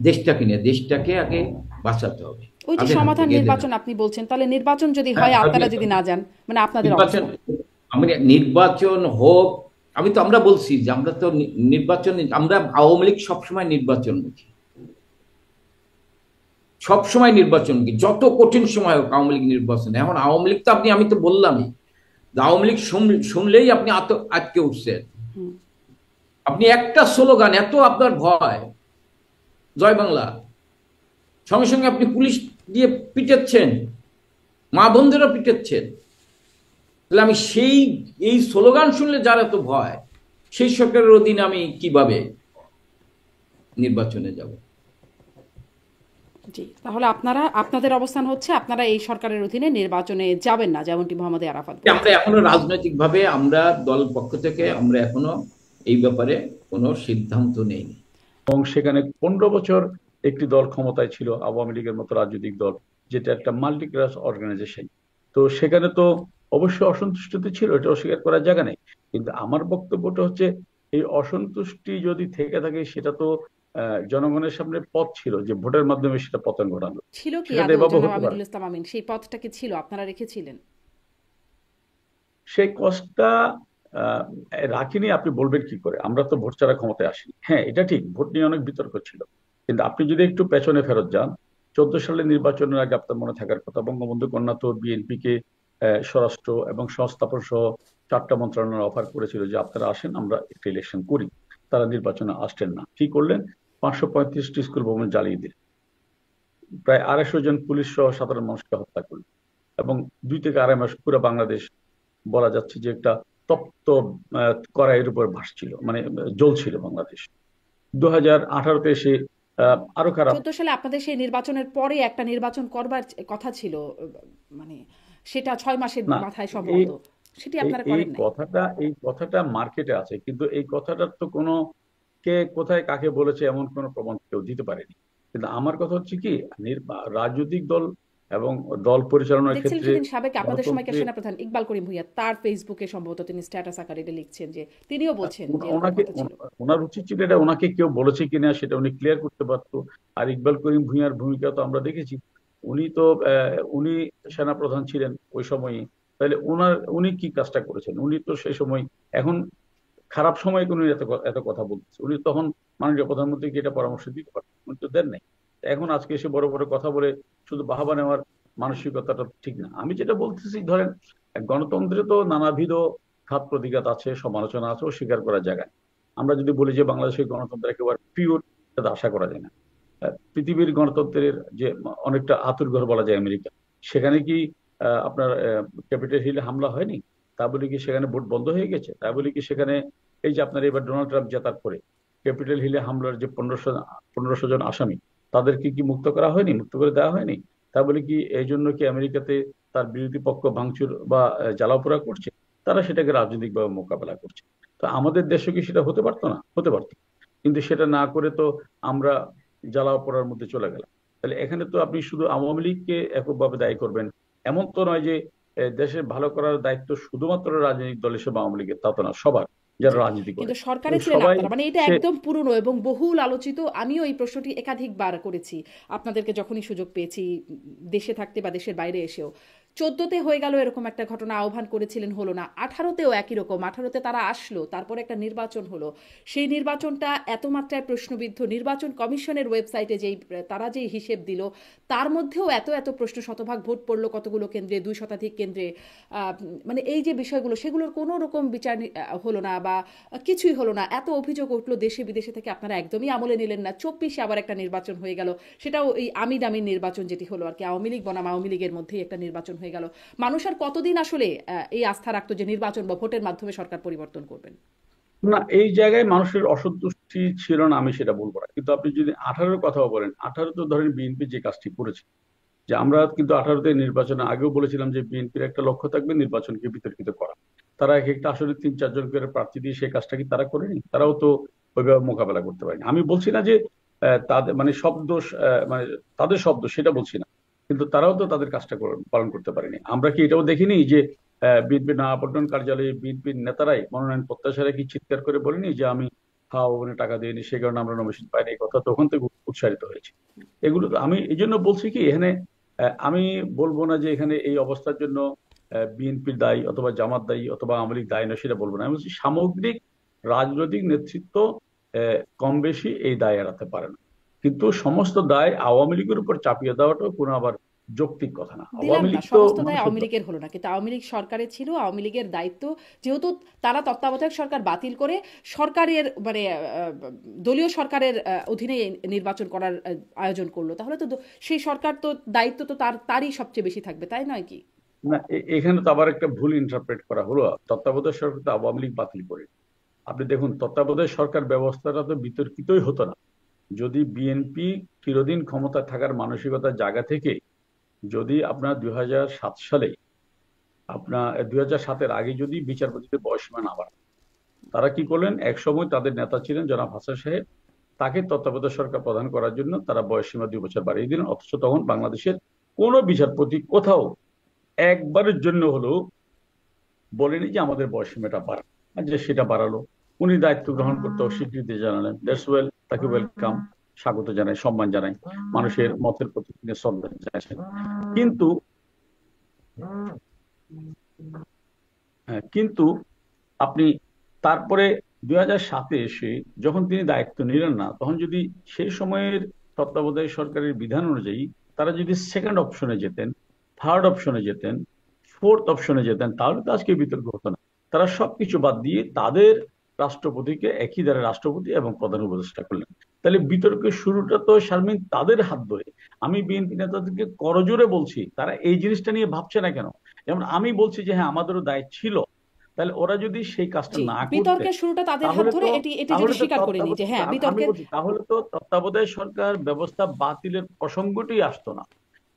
দেশটাকে নিয়ে, দেশটাকে আগে বাঁচাতে হবে। ওই যে সমাধান নির্বাচন আপনি বলছেন, তাহলে নির্বাচন যদি হয়, আপনারা যদি না যান, মানে আপনাদের নির্বাচন হোক, আমরা বলছি যে আমরা তো নির্বাচন, আমরা আওয়ামী লীগ সবসময় নির্বাচনমুখী, সবসময় নির্বাচনমুখী, যত কঠিন সময় হোক আওয়ামী লীগ নির্বাচন। এখন আওয়ামী লীগ তো আমি তো বললামই, আওয়ামী লীগ শুনলেই আপনি আটকে উঠছেন। আপনি একটা স্লোগান, এত আপনার ভয় জয় বাংলা, সঙ্গে সঙ্গে আপনি পুলিশ দিয়ে পিটাচ্ছেন, মা বোনদেরও পিটাচ্ছেন। তাহলে আমি এই স্লোগান শুনলে যার এত ভয়, সেই সরকারের অধীনে আমি কিভাবে নির্বাচনে যাব? জি, তাহলে আপনাদের অবস্থান হচ্ছে আপনারা এই সরকারের অধীনে নির্বাচনে যাবেন না, যেমনটি মোহাম্মদ আরাফাত। আমরা এখনো রাজনৈতিকভাবে আমরা দল পক্ষ থেকে আমরা এখনো এই ব্যাপারে কোনো সিদ্ধান্ত নেইনি। এবং সেখানে 15 বছর একটি দল ক্ষমতায় ছিল, আওয়ামী লীগের মতো রাজনৈতিক দল, যেটা একটা মাল্টিক্লাস অর্গানাইজেশন। তো সেখানে তো অবশ্যই অসন্তুষ্টিতে ছিল, এটা অস্বীকার করার জায়গা নেই। কিন্তু আমার বক্তব্যটা হচ্ছে এই অসন্তুষ্টি যদি থেকে থাকে, সেটা তো জনগণের সামনে পথ ছিল যে ভোটের মাধ্যমে সেটা পতন ঘটানো ছিল। কি আমিনুল ইসলাম আমিন, সেই পথটা কি ছিল, আপনারা রেখেছিলেন? সেই কষ্টটা রাখিনি। আপনি বলবেন কি করে? আমরা তো ভোট ছাড়া ক্ষমতায় আসিনি। হ্যাঁ, এটা ঠিক, ভোট নিয়ে অনেক বিতর্ক ছিল, কিন্তু আপনি যদি একটু পেছনে ফেরত যান, 14 সালের নির্বাচনের আগে আপনার মনে থাকার কথা, বঙ্গবন্ধু কন্যা তো বিএনপিকে স্বরাষ্ট্র এবং সংস্থাপন সহ 4টা মন্ত্রণালয় অফার করেছিল যে আপনারা আসেন, আমরা একটা ইলেকশন করি। তারা নির্বাচনে আসছেন না। কি করলেন? 535টি স্কুল ভবন জ্বালিয়ে দিলেন, প্রায় 250 জন পুলিশ সহ সাধারণ মানুষকে হত্যা করলেন, এবং 2 থেকে 2.5 মাস পুরো বাংলাদেশ বলা যাচ্ছে যে একটা তপ্ত কড়াইয়ের উপর ভাসছিল, মানে জ্বলছিল বাংলাদেশ। 2018-তে এসে আরো খারাপ। 14 সালে আপনাদের সেই নির্বাচনের পরে একটা নির্বাচন করবার কথা ছিল, মানে সেটা 6 মাসের মাথায় সম্ভবত, সেটি আপনারা করেন নাই। এই কথাটা মার্কেটে আছে, কিন্তু এই কথাটার তো কোনো কে কোথায় কাকে বলেছে এমন কোনো প্রমাণ কেউ দিতে পারেনি। কিন্তু আমার কথা হচ্ছে কি, রাজনৈতিক দল এবং দল পরিচালনার ক্ষেত্রে সাবেক আপনাদের সময়কার সেনাপ্রধান ইকবাল করিম ভূঁইয়া তার ফেসবুকে সম্ভবত তিনি স্ট্যাটাস আকারে লিখছেন যে তিনিও বলছেন যে ওনার উচিত ছিল এটা, ওনাকে কেউ বলেছে কিনা সেটা উনি ক্লিয়ার করতে পারতো। আর ইকবাল করিম ভূঁইয়ার ভূমিকা তো আমরা দেখেছি, উনি সেনাপ্রধান ছিলেন ওই সময়ই, তাহলে উনি কি কাজটা করেছেন? উনি তো সেই সময়, এখন খারাপ সময় উনি এত কথা বলতেছে, উনি তখন মাননীয় প্রধানমন্ত্রীকে এটা পরামর্শ দিতে পারেন, উনি তো দেন নাই। এখন আজকে এসে বড় বড় কথা বলে শুধু বাহাবা নেওয়ার মানসিকতাটা ঠিক না। আমি যেটা বলতেছি, ধরেন গণতন্ত্রে তো নানাবিধ ঘাত প্রতিঘাত আছে, সমালোচনা আছে, ও স্বীকার করার জায়গা নেই। আমরা যদি বলি যে বাংলাদেশের গণতন্ত্র একেবারে পিওর, সেটা আশা করা যায় না। পৃথিবীর গণতন্ত্রের যে অনেকটা আতুরঘর বলা যায় আমেরিকা, সেখানে কি আপনার ক্যাপিটাল হিলে হামলা হয়নি? তা বলে কি সেখানে ভোট বন্ধ হয়ে গেছে? তা বলে কি সেখানে এই যে আপনার এবার ডোনাল্ড ট্রাম্প জেতার পরে ক্যাপিটাল হিলে হামলার যে 1500 জন আসামি, তাদেরকে কি মুক্ত করা হয়নি, মুক্ত করে দেওয়া হয়নি? তা বলে কি এই জন্য কি আমেরিকাতে তার বিরোধী পক্ষ ভাঙচুর বা জ্বালাপোড়া করছে? তারা সেটাকে রাজনৈতিকভাবে মোকাবেলা করছে। তো আমাদের দেশে কি সেটা হতে পারতো না? হতে পারতো, কিন্তু সেটা না করে তো আমরা জ্বালাও পোড়ার মধ্যে চলে গেলাম। তাহলে এখানে তো আপনি শুধু আওয়ামী লীগকে এককভাবে দায়ী করবেন এমন তো নয় যে দেশের ভালো করার দায়িত্ব শুধুমাত্র রাজনৈতিক দল হিসেবে আওয়ামী লীগের, তা তো না, সবার যারা রাজনীতি করে। কিন্তু সরকারে ছিলেন সবাই আপনারা, মানে এটা সে একদম পুরনো এবং বহুল আলোচিত। আমিও এই প্রশ্নটি একাধিকবার করেছি আপনাদেরকে যখনই সুযোগ পেয়েছি, দেশে থাকতে বা দেশের বাইরে এসেও। 14তে হয়ে গেল এরকম একটা ঘটনা, আহ্বান করেছিলেন, হলো না। 18তেও একই রকম, 18তে তারা আসলো, তারপরে একটা নির্বাচন হলো। সেই নির্বাচনটা এত মাত্রায় প্রশ্নবিদ্ধ, নির্বাচন কমিশনের ওয়েবসাইটে তারা যেই হিসেব দিল, তার মধ্যেও এত প্রশ্ন, শতভাগ ভোট পড়লো কতগুলো কেন্দ্রে, 2 শতাধিক কেন্দ্রে। মানে এই যে বিষয়গুলো, সেগুলোর কোনো রকম বিচার হলো না বা কিছুই হলো না। এত অভিযোগ উঠলো দেশে বিদেশে থেকে, আপনারা একদমই আমলে নিলেন না। 24-এ আবার একটা নির্বাচন হয়ে গেল, সেটাও এই আমি দামি নির্বাচন যেটি হলো আর কি, আওয়ামী লীগ বনাম আওয়ামী লীগের মধ্যেই একটা নির্বাচন হয়ে গেল। মানুষ আর কতদিন আসলে এই আস্থা রাখতো যে নির্বাচন বা ভোটের মাধ্যমে সরকার পরিবর্তন করবেন? না, এই জায়গায় মানুষের অসন্তুষ্টি ছিল না, আমি সেটা বলবো না। কিন্তু আপনি যদি 18-র কথাও বলেন, 18 তো ধরেন বিএনপি যে কাজটি করেছে, যে আমরা কিন্তু 18তে নির্বাচনে আগেও বলেছিলাম যে বিএনপির একটা লক্ষ্য থাকবে নির্বাচনকে বিতর্কিত করা। তারা এক একটা আসলে 3-4 জন করে প্রার্থী দিয়ে সেই কাজটা কি তারা করেনি? তারাও তো ওইভাবে মোকাবেলা করতে পারেনি। আমি বলছি না যে তাদের মানে সব দোষ, মানে তাদের সব দোষ, সেটা বলছি না, কিন্তু তারাও তো তাদের কাজটা পালন করতে পারেনি। আমরা কি এটাও দেখিনি যে বিএনপি নয়াপল্টন কার্যালয়ে বিএনপির নেতারাই মনোনয়ন প্রত্যাশারা কি চিৎকার করে বলেনি যে আমি ওখানে টাকা দিইনি, সে কারণে আমরা নমিনেশন পাইনি? এই কথা তখন থেকে উৎসারিত হয়েছে। এগুলো তো আমি এই জন্য বলছি কি, এখানে আমি বলবো না যে এখানে এই অবস্থার জন্য বিএনপির দায়ী অথবা জামাত দায়ী অথবা আওয়ামী লীগ দায়ী না, সেটা বলবো না। আমি বলছি সামগ্রিক রাজনৈতিক নেতৃত্ব কম বেশি এই দায় এড়াতে পারে না, কিন্তু সমস্ত দায় আওয়ামী লীগের উপর চাপিয়ে দেওয়াটাও কোনো আবার যৌক্তিক কথা না। দিলাম আওয়ামী না, লীগ তো সমস্ত দায় মানুষের আওয়ামী দল। লীগের হলো না, কিন্তু আওয়ামী লীগ সরকারে ছিল, আওয়ামী লীগের দায়িত্ব, যেহেতু তারা তত্ত্বাবধায়ক সরকার বাতিল করে সরকারের মানে দলীয় সরকারের অধীনে নির্বাচন করার আয়োজন করলো, তাহলে তো সেই সরকার তো দায়িত্ব তো তারই সবচেয়ে বেশি থাকবে, তাই নয় কি? না, এখানে তো আবার একটা ভুল ইন্টারপ্রেট করা হলো। তত্ত্বাবধায়ক সরকার তো আওয়ামী লীগ বাতিল করে। আপনি দেখুন, তত্ত্বাবধায়ক সরকার ব্যবস্থাটা তো বিতর্কিতই হতো না যদি বিএনপি চিরদিন ক্ষমতা থাকার মানসিকতার জায়গা থেকে, যদি আপনার 2007 সালে, আপনার 2007-এর আগে যদি বিচারপতিদের বয়সসীমা না বাড়ে। তারা কি করলেন, এক সময় তাদের নেতা ছিলেন জনাব হাসান সাহেব, তাকে তত্ত্বাবধায়ক সরকার প্রদান করার জন্য তারা বয়সসীমা 2 বছর বাড়িয়ে দিলেন। অথচ তখন বাংলাদেশের কোন বিচারপতি কোথাও একবারের জন্য হলেও বলেনি যে আমাদের বয়সসীমাটা বাড়ানো, আর যে সেটা বাড়ালো। উনি দায়িত্ব গ্রহণ করতে অস্বীকৃতি জানালেন, দ্যাটস ওয়েল, তাকে ওয়েলকাম, স্বাগত জানাই, সম্মান জানাই, মানুষের মতের প্রতি তিনি শ্রদ্ধা জানাচ্ছেন। কিন্তু কিন্তু আপনি তারপরে 2007-এ এসে যখন তিনি দায়িত্ব নিলেন না, তখন যদি সেই সময়ের তত্ত্বাবধায়ক সরকারের বিধান অনুযায়ী তারা যদি সেকেন্ড অপশনে যেতেন, থার্ড অপশনে যেতেন, ফোর্থ অপশনে যেতেন, তাহলে তো আজকে বিতর্ক হতো না। তারা সবকিছু বাদ দিয়ে তাদের রাষ্ট্রপতিকে একই দ্বারা রাষ্ট্রপতি এবং প্রধান উপদেষ্টা করলেন। তাহলে বিতর্কের শুরুটা তো শারমিন তাদের হাত ধরে। আমি বিএনপি নেতাদেরকে করজোরে বলছি, তারা এই জিনিসটা নিয়ে ভাবছে না কেন? যেমন আমি বলছি যে হ্যাঁ, আমাদেরও দায় ছিল, তাহলে ওরা যদি সেই কাজটা না করতে, বিতর্কের শুরুটা তাদের হাত ধরে, এটি যদি স্বীকার করে নি যে হ্যাঁ বিতর্কের, তাহলে তো তত্ত্বাবধায়ক সরকার ব্যবস্থা বাতিলের প্রসঙ্গটি আসতো না।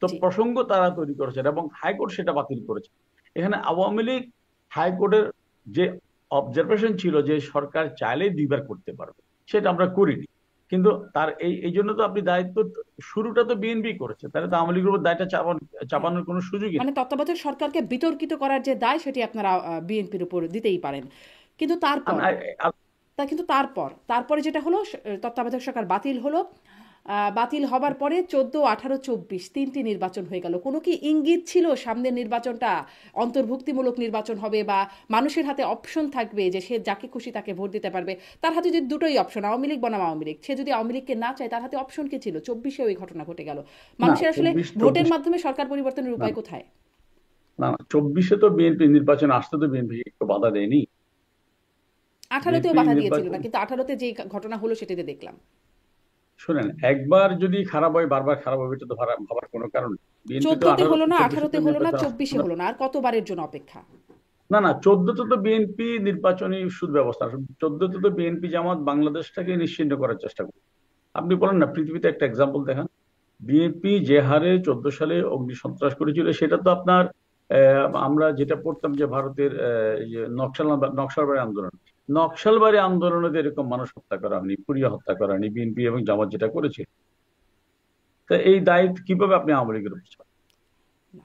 তো প্রসঙ্গ তারা তৈরি করেছেন এবং হাইকোর্ট সেটা বাতিল করেছে। এখানে আওয়ামী লীগ হাইকোর্টের যে অবজারভেশন ছিল যে সরকার চাইলে 2বার করতে পারবে, সেটা আমরা করিনি। কিন্তু তার এই জন্য তো আপনি দায়িত্ব শুরুটা তো বিএনপি করেছে, তাহলে তো আওয়ামী লীগের উপর দায়টা চাপানোর কোনো সুযোগই নেই। মানে তত্ত্বাবধায়ক সরকারকে বিতর্কিত করার যে দায়, সেটি আপনারা বিএনপির উপর দিতেই পারেন। কিন্তু তারপরে যেটা হলো, তত্ত্বাবধায়ক সরকার বাতিল হলো, বাতিল হবার পরে 14, 18, 24 তিনটি নির্বাচন হয়ে গেল। কোনো কি ইঙ্গিত ছিল সামনের নির্বাচনটা অন্তর্ভুক্তিমূলক নির্বাচন হবে বা মানুষের হাতে অপশন থাকবে যে সে যাকে খুশি তাকে ভোট দিতে পারবে? তার হাতে যদি দুটোই অপশন, আওয়ামী লীগ বনাম আওয়ামী লীগ, সে যদি আওয়ামী লীগকে না চায় তার হাতে অপশন কি ছিল? 24-এ ওই ঘটনা ঘটে গেল। না মানুষের আসলে 24 ভোটের 24 মাধ্যমে সরকার পরিবর্তনের না উপায় কোথায়? না 24-এ তো বিএনপি নির্বাচনে আসতে তো বিএনপি একটু বাধা দেয়নি। 18তেও বিএনপি বাধা দিয়েছিল নির্বাচন, না, কিন্তু 18তে যে ঘটনা হলো সেটাতে দেখলাম। শুনেন, একবার যদি খারাপ হয় বারবার খারাপ হবে এটা তো ভাবার কোনো কারণ নেই। বিএনপি তো 14তে 18 হলো না, 24-এ 18তে তো হলো না, নির্বাচন আসতে 24-এ না। হলো না, আর কতবারের জন্য অপেক্ষা? না 14তে তো বিএনপি নির্বাচনী সুব্যবস্থা, 14তে তো বিএনপি জামাত বাংলাদেশটাকে নিশ্চিহ্ন করার চেষ্টা করে। আপনি বলেন না, পৃথিবীতে একটা এক্সাম্পল দেখান, বিএনপি যে হারে 14 সালে অগ্নি সন্ত্রাস করেছিল সেটা তো আপনার আমরা যেটা পড়তাম যে ভারতের এই যে নকশালবাড়ি আন্দোলন, নকশালবাড়ি আন্দোলনে তো এরকম মানুষ হত্যা করা হয়নি, পুড়িয়ে হত্যা করা হয়নি, বিএনপি এবং জামাত যেটা করেছে। তা এই দায়িত্ব কিভাবে আপনি আওয়ামী লীগের উপর চাপান? না,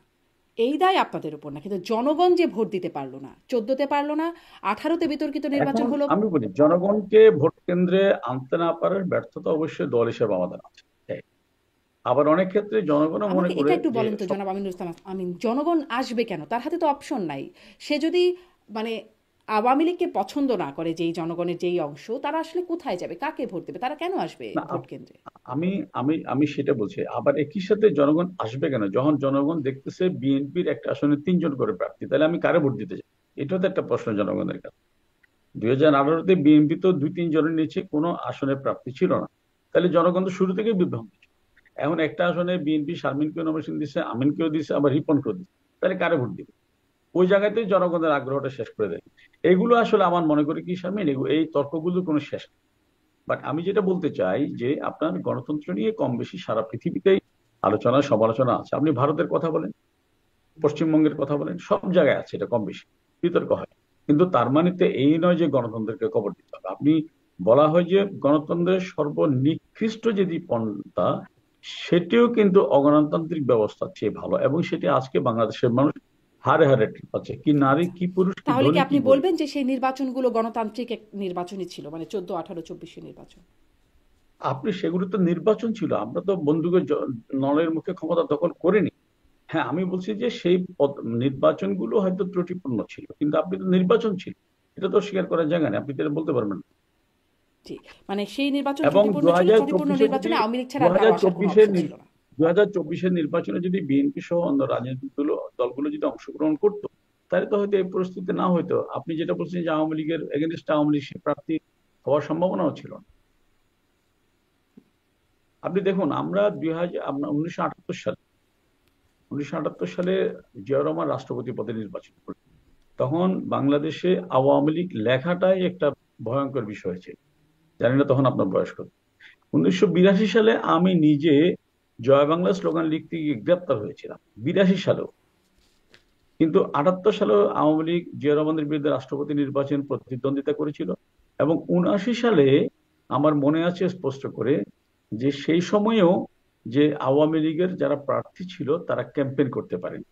এই দায় আপনাদের উপর না, কিন্তু জনগণ যে ভোট দিতে পারলো না, 14তে পারলো না, 18তে বিতর্কিত নির্বাচন এখন হলো। আমি বলি, জনগণকে ভোট কেন্দ্রে আনতে না পারার ব্যর্থতা অবশ্যই দল হিসেবে আমাদের আছে। আবার অনেক ক্ষেত্রে জনগণও মনে আমাকে করে এটা একটু যে বলেন তো জনাব আমিনুল ইসলাম আমিন, জনগণ আসবে কেন? তার হাতে তো অপশন নাই। সে যদি মানে আওয়ামী লীগকে পছন্দ না করে, যেই জনগণের যেই অংশ, তারা আসলে কোথায় যাবে, কাকে ভোট দেবে, তারা কেন আসবে না, ভোট কেন্দ্রে? আমি আমি আমি সেটা বলছি। আবার একই সাথে জনগণ আসবে কেন, যখন জনগণ দেখতেছে বিএনপির একটা আসনে 3 জন করে প্রার্থী, তাহলে আমি কারে ভোট দিতে চাই? এটাও তো একটা প্রশ্ন জনগণের কাছে। 2018-তে বিএনপি তো 2-3 জনের নিচে কোনো আসনের প্রার্থী ছিল না, তাহলে জনগণ তো শুরু থেকে বিভ্রান্ত ছিল। এখন একটা আসনে বিএনপি শারমিনকেও নমিনেশন দিচ্ছে, আমিনকেও দিচ্ছে, আবার রিপনকেও দিচ্ছে, তাহলে কারে ভোট দিবে? ওই জায়গাতে জনগণের আগ্রহটা শেষ করে দেয়। এগুলো আসলে আমার মনে করি কি শারমিন, এই তর্কগুলোর কোনো শেষ নেই। বাট আমি যেটা বলতে চাই যে আপনার গণতন্ত্র নিয়ে কম বেশি সারা পৃথিবীতেই আলোচনা সমালোচনা আছে। আপনি ভারতের কথা বলেন, পশ্চিমবঙ্গের কথা বলেন, সব জায়গায় আছে এটা কম বেশি বিতর্ক হয়। কিন্তু তার মানে তো এই নয় যে গণতন্ত্রকে কবর দিতে হবে। আপনি বলা হয় যে গণতন্ত্রের সর্বনিকৃষ্ট যদি পন্থা, সেটিও কিন্তু অগণতান্ত্রিক ব্যবস্থার চেয়ে ভালো, এবং সেটি আজকে বাংলাদেশের মানুষ হারে হারে টের পাচ্ছে। কি নারী, আচ্ছা, কি পুরুষ, কি তাহলে কি ধনী, কি আপনি গরিব। বলবেন যে সেই নির্বাচনগুলো গণতান্ত্রিক এক নির্বাচনই ছিল, মানে 14, 18, 24 নির্বাচন? আপনি সেগুলো তো নির্বাচন ছিল, আমরা তো বন্দুকের নলের মুখে ক্ষমতা দখল করিনি। হ্যাঁ, আমি বলছি যে সেই নির্বাচনগুলো হয়তো ত্রুটিপূর্ণ ছিল, কিন্তু আপনি তো নির্বাচন ছিল, এটা তো স্বীকার করার জায়গা নেই, আপনি তো এটা বলতে পারবেন না। জি, মানে সেই নির্বাচন এবং ত্রুটিপূর্ণ ছিল, ত্রুটিপূর্ণ নির্বাচনে আওয়ামী লীগ ছাড়া আর কারো আসার কোনো অপশন ছিল না। 2024-এর নির্বাচনে যদি বিএনপি সহ অন্য রাজনৈতিক দলগুলো যদি অংশগ্রহণ করতো, তাহলে তো হয়তো এই পরিস্থিতি না হইতো। আপনি যেটা বলছেন যে আওয়ামী লীগের এগেনস্ট আওয়ামী লীগ সে প্রার্থী হওয়ার সম্ভাবনাও ছিল না। আপনি দেখুন, আমরা 1978 সালে জিয়াউর রহমান রাষ্ট্রপতি পদে নির্বাচন করি। তখন বাংলাদেশে আওয়ামী লীগ লেখাটাই একটা ভয়ঙ্কর বিষয় হয়েছে। জানি না তখন আপনার বয়স কত। 1982 সালে আমি নিজে জয় বাংলা স্লোগান লিখতে গিয়ে গ্রেপ্তার হয়েছিলাম, 82 সালেও। কিন্তু 78 সালেও আওয়ামী লীগ জিয়া রহমানের বিরুদ্ধে রাষ্ট্রপতি নির্বাচন প্রতিদ্বন্দ্বিতা করেছিল। এবং 79 সালে আমার মনে আছে স্পষ্ট করে যে সেই সময়েও যে আওয়ামী লীগের যারা প্রার্থী ছিল তারা ক্যাম্পেইন করতে পারেনি,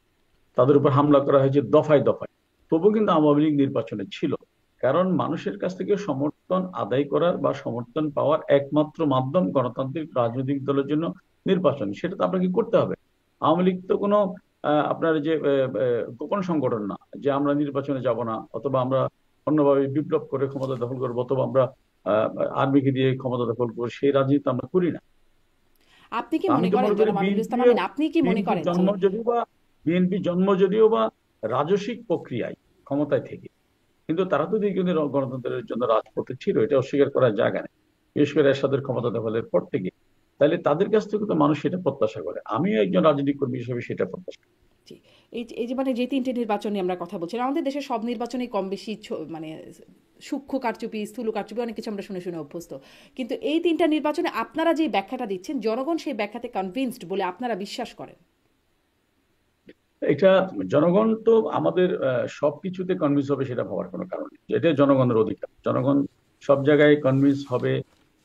তাদের উপর হামলা করা হয়েছে দফায় দফায়। তবু কিন্তু আওয়ামী লীগ নির্বাচনে ছিল, কারণ মানুষের কাছ থেকে সমর্থন আদায় করার বা সমর্থন পাওয়ার একমাত্র মাধ্যম গণতান্ত্রিক রাজনৈতিক দলের জন্য নির্বাচন। সেটা তো আপনাকে করতে হবে। আওয়ামী লীগ তো কোনো আপনার যে গোপন সংগঠন না যে আমরা নির্বাচনে যাব না, অথবা আমরা অন্যভাবে বিপ্লব করে ক্ষমতা দখল করবো, অথবা আমরা আর্মিকে দিয়ে ক্ষমতা দখল করবো, সেই রাজনীতি আমরা করি না। আপনি কি আমি মনে তো করেন মনে করি জনাব আমিনুল ইসলাম আমিন, আপনি কি মনে করেন যে বিএনপি জন্ম যদিও বা রাজস্বিক প্রক্রিয়ায় ক্ষমতায় থেকে, কিন্তু তারা তো দীর্ঘদিন গণতন্ত্রের জন্য রাজপথে ছিল, এটা অস্বীকার করার জায়গা নেই, বিশেষ করে এরশাদের ক্ষমতা দখলের পর থেকে। তাহলে তাদের কাছ থেকে তো মানুষ সেটা প্রত্যাশা করে, আমিও একজন রাজনৈতিক কর্মী হিসেবে সেটা প্রত্যাশা করি। জি, এই যে মানে যে তিনটে নির্বাচন নিয়ে আমরা কথা বলছি, আমাদের দেশের সব নির্বাচনেই কম বেশি মানে সূক্ষ্ম কারচুপি, স্থূল কারচুপি, অনেক কিছু আমরা শুনে শুনে অভ্যস্ত। কিন্তু এই তিনটা নির্বাচনে আপনারা যে ব্যাখ্যাটা দিচ্ছেন, জনগণ সেই ব্যাখ্যাতে কনভিন্সড বলে আপনারা বিশ্বাস করেন? এটা জনগণ তো আমাদের সবকিছুতে কনভিন্স হবে সেটা ভাবার কোনো কারণ নেই, এটা জনগণের অধিকার। জনগণ সব জায়গায় কনভিন্স হবে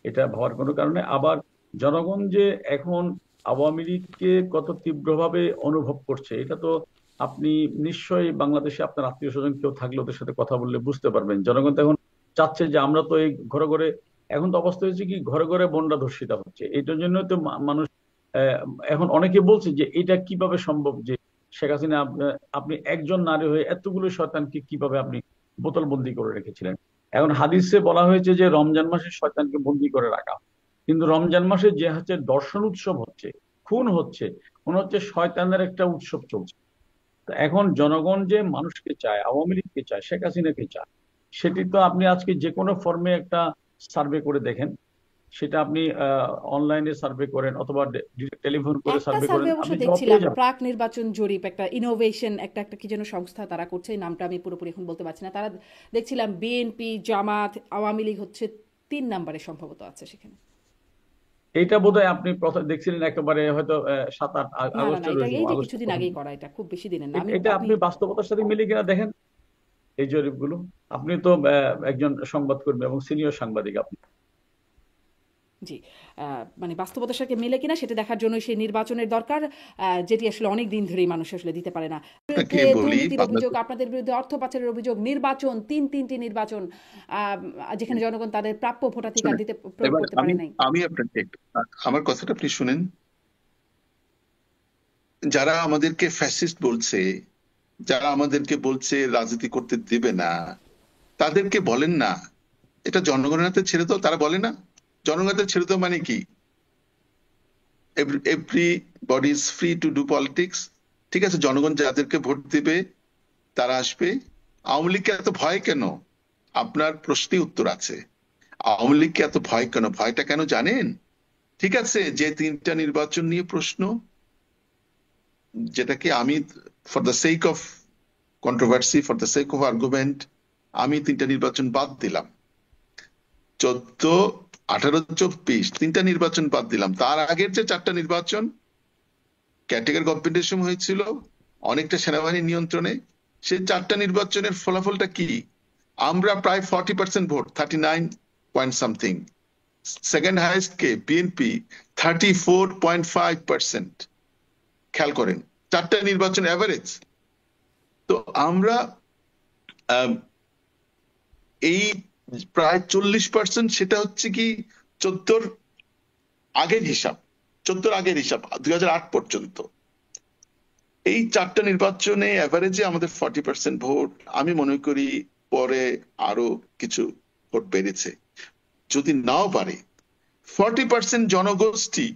এটা ভাবার কোনো কারণে। আবার জনগণ যে এখন আওয়ামী লীগকে কত তীব্রভাবে অনুভব করছে, এটা তো আপনি নিশ্চয়ই বাংলাদেশে আপনার আত্মীয় স্বজন কেউ থাকলে ওদের সাথে কথা বললে বুঝতে পারবেন। জনগণ তো এখন চাচ্ছে যে আমরা তো এই ঘরে ঘরে এখন তো অবস্থা হচ্ছে কি, ঘরে ঘরে বন্যা ধর্ষিতা হচ্ছে। এটার জন্য তো মানুষ এখন অনেকে বলছে যে এটা কিভাবে সম্ভব যে শেখ হাসিনা আপনি একজন নারী হয়ে এতগুলো শয়তানকে কিভাবে আপনি বোতলবন্দি করে রেখেছিলেন। এখন হাদিসে বলা হয়েছে যে রমজান মাসে শয়তানকে বন্দি করে রাখা, কিন্তু রমজান মাসে যে হচ্ছে দর্শন উৎসব হচ্ছে, খুন হচ্ছে, মনে হচ্ছে শয়তানের একটা উৎসব চলছে। তো এখন জনগণ যে মানুষকে চায়, আওয়ামী লীগকে চায়, শেখ হাসিনাকে চায়, সেটি তো আপনি আজকে যে কোনো ফর্মে একটা সার্ভে করে দেখেন, সেটা আপনি অনলাইনে সার্ভে করেন অথবা টেলিফোন করে একটা সার্ভে করেন, সার্ভে অবশ্য আপনি জবাব দেখছিলাম, পেয়ে যাবেন। প্রাক নির্বাচন জরিপ, একটা ইনোভেশন একটা কি যেন সংস্থা তারা করছে, এই নামটা আমি পুরোপুরি এখন বলতে পারছি না। তারা দেখছিলাম বিএনপি, জামাত, আওয়ামী লীগ হচ্ছে 3 নম্বরে সম্ভবত আছে সেখানে। এইটা বোধহয় আপনি দেখছিলেন একেবারে হয়তো 7-8 না না না, আগস্টের এটা এই যে আগস্টের কিছুদিন প্রথম আগেই দিকে। করা, এটা খুব বেশি দিনের না। আমি এটা আপনি আপনি বাস্তবতার সাথে মিলে কিনা দেখেন এই জরিপগুলো। আপনি তো একজন সংবাদকর্মী এবং সিনিয়র সাংবাদিক আপনি। জি, মানে বাস্তবতার সাথে মেলে কিনা সেটা দেখার জন্য সেই নির্বাচনের দরকার, যেটি আসলে অনেক দিন ধরেই মানুষ আসলে দিতে পারে না। আপনাকে বিরুদ্ধে বলি দুর্নীতির অভিযোগ, আপনাদের বিরুদ্ধে অর্থ পাচারের অভিযোগ, নির্বাচন, তিনটি নির্বাচন, যেখানে জনগণ তাদের প্রাপ্য ভোটাধিকার শুনেন, দিতে প্রয়োগ এবার করতে আমি পারে নাই। আমি আপনাকে আমার কথাটা আপনি শুনেন। যারা আমাদেরকে ফ্যাসিস্ট বলছে, যারা আমাদেরকে বলছে রাজনীতি করতে দেবে না, তাদেরকে বলেন না এটা জনগণের হাতে ছেড়ে দাও। তারা বলে না জনগণের হাতে ছেড়ে দাও মানে কি, everybody is free to do politics. ঠিক আছে, জনগণ যাদেরকে ভোট দিবে তারা আসবে। আওয়ামী লীগকে এত ভয় কেন? আপনার প্রশ্নে উত্তর আছে। আওয়ামী লীগকে এত ভয় কেন? ভয়টা কেন জানেন? ঠিক আছে, যে 3টা নির্বাচন নিয়ে প্রশ্ন, যেটাকে আমি for the sake of controversy, for the sake of argument, আমি 3টা নির্বাচন বাদ দিলাম। 14, 18, 24 3টা নির্বাচন বাদ দিলাম। তার আগের যে 4টা নির্বাচন ক্যাটেগরি গভর্নমেন্টের সময় হয়েছিল, অনেকটা সেনাবাহিনীর নিয়ন্ত্রণে, সেই 4টা নির্বাচনের ফলাফলটা কি? আমরা প্রায় 40% vote, 39 point something. Second highest কে? বিএনপি, 34.5%। খেয়াল করেন 4টা নির্বাচন অ্যাভারেজ। তো আমরা এই প্রায় 40%, সেটা হচ্ছে কি 14 আগের হিসাব, 2008 পর্যন্ত। এই 4টা নির্বাচনে অ্যাভারেজে আমাদের 40% ভোট। আমি মনে করি পরে আরো কিছু ভোট বেড়েছে। যদি নাও পারে, 40% জনগোষ্ঠী,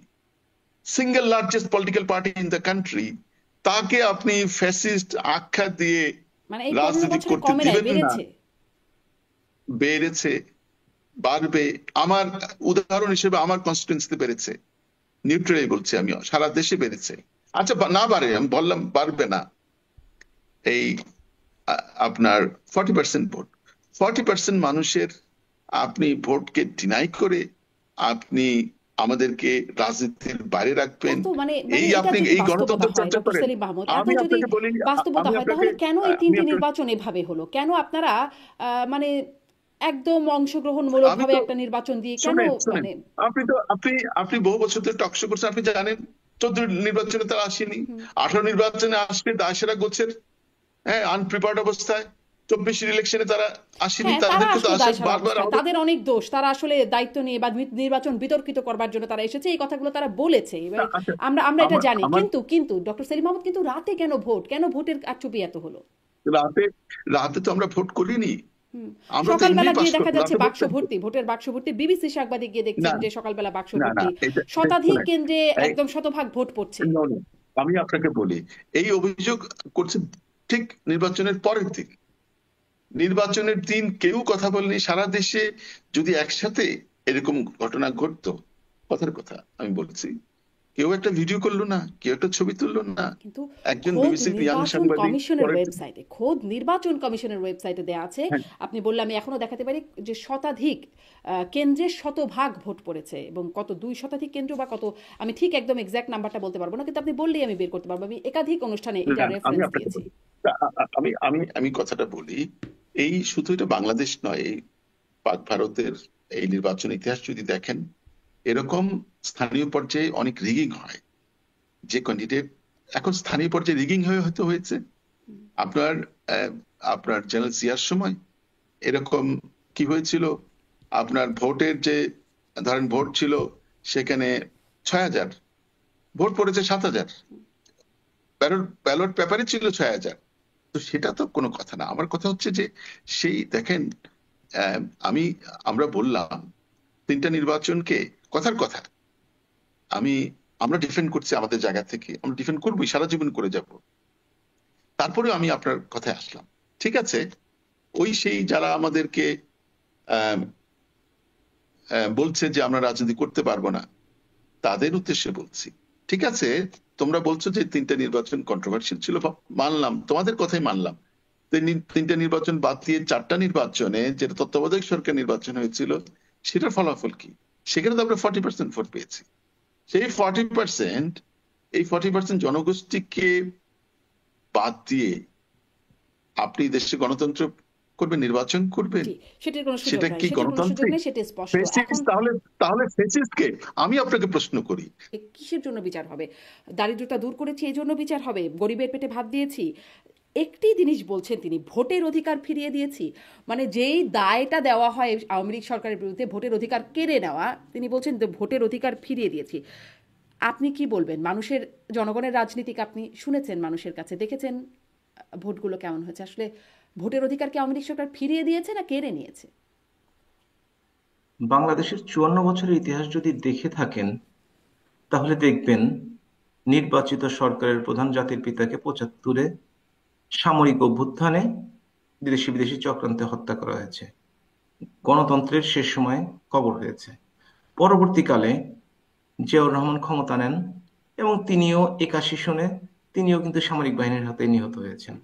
single largest political party in the country, তাকে আপনি ফ্যাসিস্ট আখ্যা দিয়ে মানে এই 15 রাজনীতি বছরে করতে কমে নাই, দিবেন না। বেড়েছে। বেড়েছে, বাড়বে। আমার উদাহরণ হিসেবে আমার কনস্টিটুয়েন্সিতে বেড়েছে, নিউট্রালি বলছি আমি, সারা দেশে বেড়েছে। আচ্ছা না বাড়ে, আমি বললাম বাড়বে না। এই আপনার 40% ভোট, 40% মানুষের আপনি ভোটকে ডিনাই করে আপনি আমাদেরকে রাজনীতির বাইরে রাখবেন। তো মানে এই এটা আপনি যদি এই বাস্তবতা গণতন্ত্র হয়, চর্চা ডক্টর করেন। সেলিম মাহমুদ, আমি এখন যদি আপনাকে বলি, বাস্তবতা আমি হয়, আপনাকে তাহলে কেন এই আমি 3টি আপনাকে নির্বাচন এভাবে হলো? কেন আপনারা মানে একদম আমি অংশগ্রহণমূলকভাবে তো একটা নির্বাচন দিয়ে কেন শুনেন শুনেন মানে আপনি তো আপনি বহু বছর ধরে টক শো করছেন, আপনি জানেন 14 নির্বাচনে তারা আসেনি, 18 নির্বাচনে আসবে দায়সেরা গোছের, হ্যাঁ, আনপ্রিপার্ড অবস্থায়। 24 ইলেকশনে তারা আসেনি, হ্যাঁ, তারা তাদেরকে তো আসলে আসে দায়সারা বারবার অবস্থায়, তাদের অনেক দোষ, তারা আসলে দায়িত্ব নিয়ে বা নির্বাচন বিতর্কিত করবার জন্য তারা এসেছে, এই কথাগুলো তারা বলেছে। এবার আচ্ছা, আমরা আমরা এটা আমার জানি, আমার কিন্তু ডক্টর সেলিম মাহমুদ, কিন্তু রাতে কেন ভোট, কেন ভোটের কারচুপি এত হলো? রাতে রাতে তো আমরা ভোট করিনি, আমরা তো সকালবেলা এমনি পাস গিয়ে দেখা করলাম, যাচ্ছে রাতে বাক্স ভোট ভর্তি, ভোটের বাক্স ভর্তি, বিবিসি সাংবাদিক গিয়ে দেখছেন না যে সকালবেলা বাক্স না না, ভর্তি, এটা শতাধিক শুনেন, কেন্দ্রে এই একদম শতভাগ ভোট পড়ছে। no, no, আমি আপনাকে বলি, এই অভিযোগ করছে ঠিক নির্বাচনের পরের দিন। নির্বাচনের দিন কেউ কথা বলেনি। সারা দেশে যদি একসাথে এরকম ঘটনা ঘটতো, কথার কথা আমি বলছি, কেউ একটা ভিডিও করলো না, কেউ একটা ছবি তুললো না, কিন্তু একজন খোদ বিবিসির ইয়াং নির্বাচন সাংবাদিক কমিশনের পরের দিন, ওয়েবসাইটে, খোদ নির্বাচন কমিশনের ওয়েবসাইটে দেয়া আছে, হ্যাঁ, আপনি বললে আমি এখনো দেখাতে পারি, যে শতাধিক কেন্দ্রে শতভাগ ভোট পড়েছে, এবং কত 2 শতাধিক কেন্দ্র বা কত, আমি ঠিক একদম এক্সাক্ট নাম্বারটা বলতে পারবো না, কিন্তু আপনি বললেই আমি বের করতে পারবো। আমি একাধিক অনুষ্ঠানে এটা না, আমি রেফারেন্স আপনাকে দিয়েছি। বলি, আমি আমি আমি কথাটা বলি, এই শুধু এটা বাংলাদেশ নয়, এই পাক ভারতের এই নির্বাচন ইতিহাস যদি দেখেন, এরকম স্থানীয় পর্যায়ে অনেক রিগিং হয়। যে ক্যান্ডিডেট এখন স্থানীয় পর্যায়ে রিগিং হয়তো হয়েছে, আপনার আপনার জেনারেল জিয়ার সময় এরকম কি হয়েছিল, আপনার ভোটের যে ধরেন ভোট ছিল সেখানে 6,000, ভোট পড়েছে 7,000, ব্যালট পেপারে ছিল 6,000। তো সেটা তো কোনো কথা না। আমার কথা হচ্ছে যে সেই দেখেন, আহ, আমরা বললাম 3টা নির্বাচনকে কথার কথা আমরা ডিফেন্ড করছি আমাদের জায়গা থেকে, আমরা ডিফেন্ড করবোই, সারা জীবন করে যাব। তারপরেও আমি আপনার কথায় আসলাম, ঠিক আছে, সেই যারা আমাদেরকে আহ বলছে যে আমরা রাজনীতি করতে পারবো না, তাদের উদ্দেশ্যে বলছি, ঠিক আছে, তোমরা বলছো যে 3টা নির্বাচন কন্ট্রোভার্সিয়াল ছিল, মানলাম, তোমাদের কথাই মানলাম। 3টা নির্বাচন বাদ দিয়ে 4টা নির্বাচনে যেটা তত্ত্বাবধায়ক সরকার নির্বাচন হয়েছিল, সেটার ফলাফল কি? সেখানে তো আমরা 40% ভোট পেয়েছি। সেই 40% জনগোষ্ঠীকে বাদ দিয়ে আপনি দেশে গণতন্ত্র করবেন, নির্বাচন করবেন, জি, সেটার কোনো সুযোগ সেটা নাই, কি সেটার কোনো সুযোগ গণতান্ত্রিক? নেই, সেটা স্পষ্ট। এখন তাহলে ফেসিস্টকে আমি আপনাকে প্রশ্ন করি, কিসের জন্য বিচার হবে? দারিদ্রতা দূর করেছি এই জন্য বিচার হবে? গরিবের পেটে ভাত দিয়েছি? একটি জিনিস বলছেন তিনি, ভোটের অধিকার ফিরিয়ে দিয়েছি, মানে যেই দায়টা দেওয়া হয় আওয়ামী লীগ সরকারের বিরুদ্ধে, ভোটের অধিকার কেড়ে নেওয়া, তিনি বলছেন ভোটের অধিকার ফিরিয়ে দিয়েছি। আপনি কি বলবেন? মানুষের, জনগণের রাজনীতিকে আপনি শুনেছেন, মানুষের কাছে দেখেছেন ভোটগুলো কেমন হয়েছে। আসলে ভোটের অধিকার কি আওয়ামী লীগ সরকার ফিরিয়ে দিয়েছে না কেড়ে নিয়েছে? বাংলাদেশের 54 বছরের ইতিহাস যদি দেখে থাকেন তাহলে দেখবেন নির্বাচিত সরকারের প্রধান জাতির পিতাকে 75-এ সামরিক অভ্যুত্থানে বিদেশি বিদেশি চক্রান্তে হত্যা করা হয়েছে। গণতন্ত্রের শেষ সময়ে কবর হয়েছে। পরবর্তীকালে জিয়াউর রহমান ক্ষমতা নেন এবং তিনিও 81 সনে তিনিও কিন্তু সামরিক বাহিনীর হাতে নিহত হয়েছেন।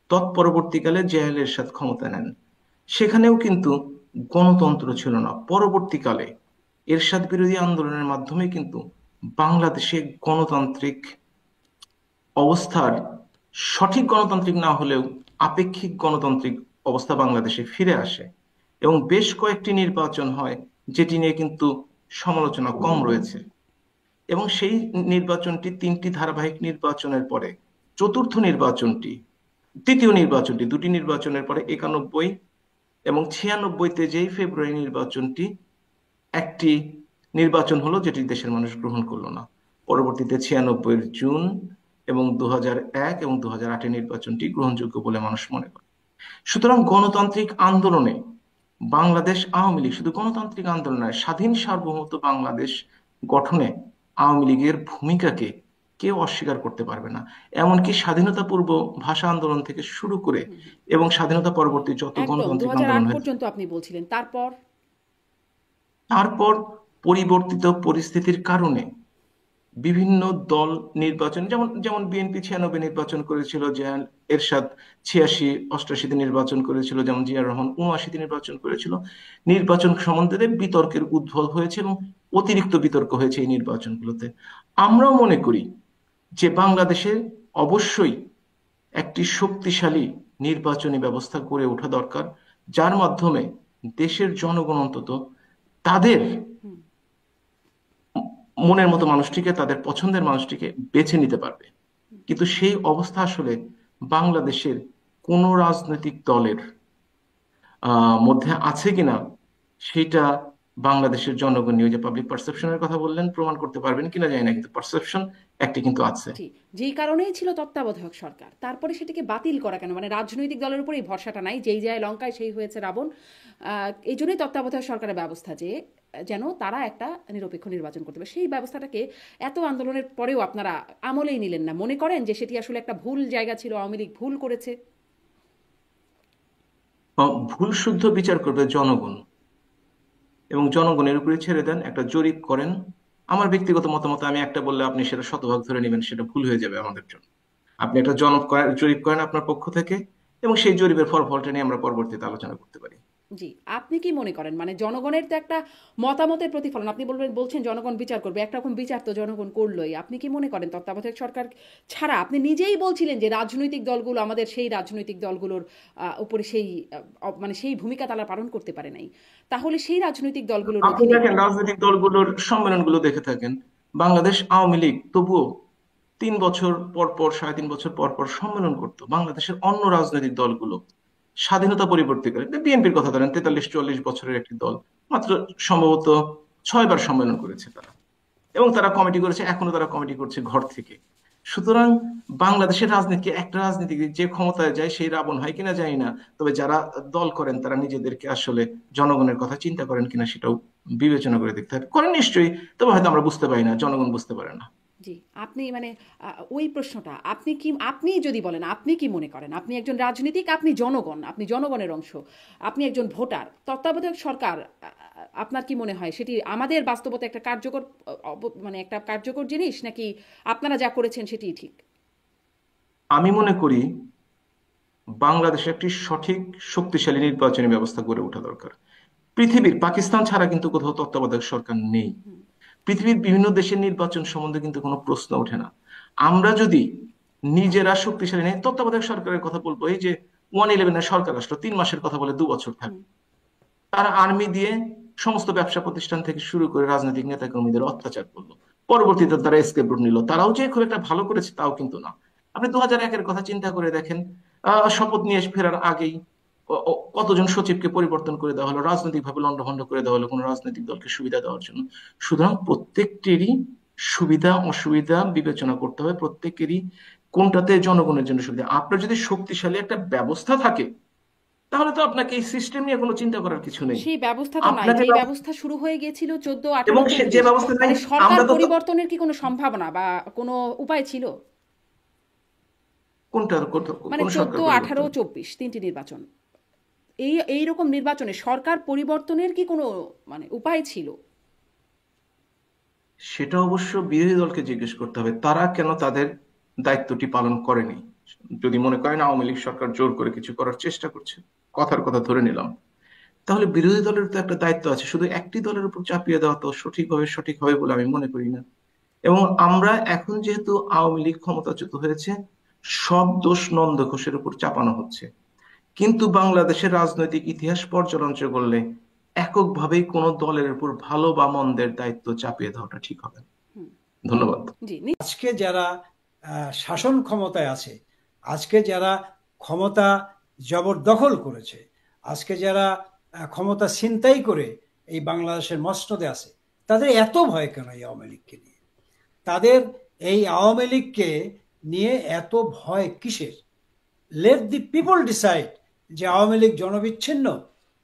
তৎপরবর্তীকালে জিয়াউল এরশাদ ক্ষমতা নেন, সেখানেও কিন্তু গণতন্ত্র ছিল না। পরবর্তীকালে এরশাদ বিরোধী আন্দোলনের মাধ্যমে কিন্তু বাংলাদেশে গণতান্ত্রিক অবস্থার, সঠিক গণতান্ত্রিক না হলেও আপেক্ষিক গণতান্ত্রিক অবস্থা বাংলাদেশে ফিরে আসে এবং বেশ কয়েকটি নির্বাচন হয় যেটি নিয়ে কিন্তু সমালোচনা কম রয়েছে। এবং সেই নির্বাচনটি 3টি ধারাবাহিক নির্বাচনের পরে তৃতীয় নির্বাচনটি 2টি নির্বাচনের পরে 91 এবং 96-তে যেই ফেব্রুয়ারি নির্বাচনটি একটি নির্বাচন হলো যেটি দেশের মানুষ গ্রহণ করলো না। পরবর্তীতে 96-এর জুন এবং 2001 এবং 2008-এর নির্বাচনটি গ্রহণযোগ্য বলে মানুষ মনে করে। সুতরাং গণতান্ত্রিক আন্দোলনে বাংলাদেশ আওয়ামী লীগ, শুধু গণতান্ত্রিক আন্দোলনে, স্বাধীন সার্বভৌমত্ব বাংলাদেশ গঠনে আওয়ামী লীগের ভূমিকাকে কেউ অস্বীকার করতে পারবে না। এমনকি স্বাধীনতা পূর্ব ভাষা আন্দোলন থেকে শুরু করে এবং স্বাধীনতা পরবর্তী যত একদম গণতান্ত্রিক 2008 আন্দোলন হয়েছে, পর্যন্ত আপনি বলছিলেন। তারপর পরিবর্তিত পরিস্থিতির কারণে বিভিন্ন দল নির্বাচন, যেমন বিএনপি 96 নির্বাচন করেছিল, জিয়াউল এরশাদ 86-88-তে নির্বাচন করেছিল, যেমন জিয়াউর রহমান 79-তে নির্বাচন করেছিল। নির্বাচন সম্বন্ধে বিতর্কের উদ্ভব হয়েছে এবং অতিরিক্ত বিতর্ক হয়েছে এই নির্বাচনগুলোতে। আমরাও মনে করি যে বাংলাদেশে অবশ্যই একটি শক্তিশালী নির্বাচনী ব্যবস্থা গড়ে ওঠা দরকার, যার মাধ্যমে দেশের জনগণ অন্তত তাদের মনের মতো মানুষটিকে, তাদের পছন্দের মানুষটিকে বেছে নিতে পারবে। কিন্তু সেই অবস্থা আসলে বাংলাদেশের কোন রাজনৈতিক দলের মধ্যে আছে কিনা সেটা বাংলাদেশের জনগণ নিয়ে, যে পাবলিক পারসেপশনের কথা বললেন, প্রমাণ করতে পারবেন কিনা জানি না, কিন্তু পারসেপশন একটি কিন্তু আছে। যেই কারণেই ছিল তত্ত্বাবধায়ক সরকার, তারপরে সেটাকে বাতিল করা কেন? মানে রাজনৈতিক দলের উপর এই ভরসাটা নাই, যেই যায় লঙ্কায় সেই হয়েছে রাবণ। এই জন্যই তত্ত্বাবধায়ক সরকারের ব্যবস্থা, যে যেন তারা একটা নিরপেক্ষ নির্বাচন করতে পারে। সেই ব্যবস্থাটাকে এত আন্দোলনের পরেও আপনারা আমলেই নিলেন না। মনে করেন যে সেটি আসলে একটা ভুল জায়গা ছিল, আওয়ামী লীগ ভুল করেছে? ভুল শুদ্ধ বিচার করবে জনগণ এবং জনগণের উপরে ছেড়ে দেন। একটা জরিপ করেন। আমার ব্যক্তিগত মতামত, আমি একটা বললে আপনি সেটা 100 ভাগ ধরে নেবেন, সেটা ভুল হয়ে যাবে আমাদের জন্য। আপনি একটা জরিপ করেন আপনার পক্ষ থেকে এবং সেই জরিপের ফলাফলটা নিয়ে আমরা পরবর্তীতে আলোচনা করতে পারি। জি, আপনি কি মনে করেন, মানে জনগণের তো একটা মতামতের প্রতিফলন, আপনি বলছেন জনগণ বিচার করবে, একরকম বিচার তো জনগণ করলোই। আপনি কি মনে করেন তত্ত্বাবধায়ক সরকার ছাড়া, আপনি নিজেই বলছিলেন যে রাজনৈতিক দলগুলো, আমাদের সেই রাজনৈতিক দলগুলোর উপরে সেই ভূমিকা তারা পালন করতে পারে নাই, তাহলে সেই রাজনৈতিক দলগুলোর আপনি দেখেন, রাজনৈতিক দলগুলোর সম্মেলনগুলো দেখে থাকেন, বাংলাদেশ আওয়ামী লীগ তবুও 3 বছর পর পর, 3.5 বছর পর পর সম্মেলন করতো। বাংলাদেশের অন্য রাজনৈতিক দলগুলো স্বাধীনতা পরবর্তীকালে, বিএনপির কথা ধরেন, 43-44 বছরের একটি দল, মাত্র সম্ভবত 6বার সম্মেলন করেছে তারা, এবং তারা কমিটি করেছে, এখনো তারা কমিটি করছে ঘর থেকে। সুতরাং বাংলাদেশের রাজনীতি, একটা রাজনীতিবিদ যে ক্ষমতায় যায় সেই রাবণ হয় কিনা জানি না, তবে যারা দল করেন তারা নিজেদেরকে আসলে জনগণের কথা চিন্তা করেন কিনা সেটাও বিবেচনা করে দেখতে হবে। করেন নিশ্চয়ই, তবে হয়তো আমরা বুঝতে পারি না, জনগণ বুঝতে পারে না। জি, আপনি মানে ওই প্রশ্নটা আপনি যদি বলেন আপনি কি মনে করেন, আপনি একজন রাজনীতিক, আপনি জনগণ, আপনি জনগণের অংশ, আপনি একজন ভোটার, তত্ত্বাবধায়ক সরকার আপনার কি মনে হয় সেটি আমাদের বাস্তবতা একটা কার্যকর মানে একটা কার্যকর জিনিস, নাকি আপনারা যা করেছেন সেটি ঠিক? আমি মনে করি বাংলাদেশে একটি সঠিক শক্তিশালী নির্বাচনী ব্যবস্থা গড়ে ওঠা দরকার। পৃথিবীর পাকিস্তান ছাড়া কিন্তু কোথাও তত্ত্বাবধায়ক সরকার নেই। পৃথিবীর বিভিন্ন দেশের নির্বাচন সম্বন্ধে কিন্তু কোনো প্রশ্ন ওঠে না। আমরা যদি নিজেরা শক্তিশালী নেই, তত্ত্বাবধায়ক সরকারের কথা বলবো, এই যে 111-এর সরকার আসলো, 3 মাসের কথা বলে 2 বছর থাকে। তারা আর্মি দিয়ে সমস্ত ব্যবসা প্রতিষ্ঠান থেকে শুরু করে রাজনৈতিক নেতা কর্মীদের অত্যাচার করলো, পরবর্তীতে তারা এসকেপ রুট নিল। তারাও যে খুব একটা ভালো করেছে তাও কিন্তু না। আপনি 2001-এর কথা চিন্তা করে দেখেন, শপথ নিয়ে ফেরার আগেই কতজন সচিবকে পরিবর্তন করে দেওয়া হলো, রাজনৈতিকভাবে লন্ডভন্ড করে দেওয়া হলো কোনো রাজনৈতিক দলকে সুবিধা দেওয়ার জন্য। সুতরাং প্রত্যেকটিরই সুবিধা অসুবিধা বিবেচনা করতে হবে, প্রত্যেকেরই কোনটাতে জনগণের জন্য সুবিধা। আপনার যদি শক্তিশালী একটা ব্যবস্থা থাকে তাহলে তো আপনাকে এই সিস্টেম নিয়ে কোনো চিন্তা করার কিছু নেই। সেই ব্যবস্থা তো নাই, আপনাকে যে ব্যবস্থা শুরু হয়ে গিয়েছিল 14, এবং 18, যে 24, ব্যবস্থা নাই, মানে সরকার আমরা তো পরিবর্তনের কি কোনো সম্ভাবনা বা কোনো উপায় ছিল? কোনটা মানে কোন সরকার 14, 18, পরিবর্তন? 24 তিনটি নির্বাচন, এইরকম নির্বাচনে সরকার পরিবর্তনের কি কোনো মানে উপায় ছিল? সেটা অবশ্য বিরোধী দলকে জিজ্ঞেস করতে হবে, তারা কেন তাদের দায়িত্বটি পালন করেনি। যদি মনে করেন আওয়ামী লীগ সরকার জোর করে কিছু করার চেষ্টা করছে, কথার কথা ধরে নিলাম, তাহলে বিরোধী দলের তো একটা দায়িত্ব আছে। শুধু একটি দলের উপর চাপিয়ে দেওয়া তো সঠিক হবে বলে আমি মনে করি না। এবং আমরা এখন যেহেতু আওয়ামী লীগ ক্ষমতাচ্যুত হয়েছে, সব দোষ নন্দ ঘোষের উপর চাপানো হচ্ছে। কিন্তু বাংলাদেশের রাজনৈতিক ইতিহাস পর্যালোচনা করলে এককভাবেই কোনো দলের উপর ভালো বা মন্দের দায়িত্ব চাপিয়ে দেওয়াটা ঠিক হবে না। ধন্যবাদ। জি, আজকে যারা শাসন ক্ষমতায় আছে, আজকে যারা ক্ষমতা জবরদখল করেছে, আজকে যারা ক্ষমতা ছিনতাই করে এই বাংলাদেশের মসনদে আছে, তাদের এত ভয় কেন এই আওয়ামী লীগকে নিয়ে? তাদের এই আওয়ামী লীগকে নিয়ে এত ভয় কিসের? লেট দি পিপল ডিসাইড যে আওয়ামী লীগ জনবিচ্ছিন্ন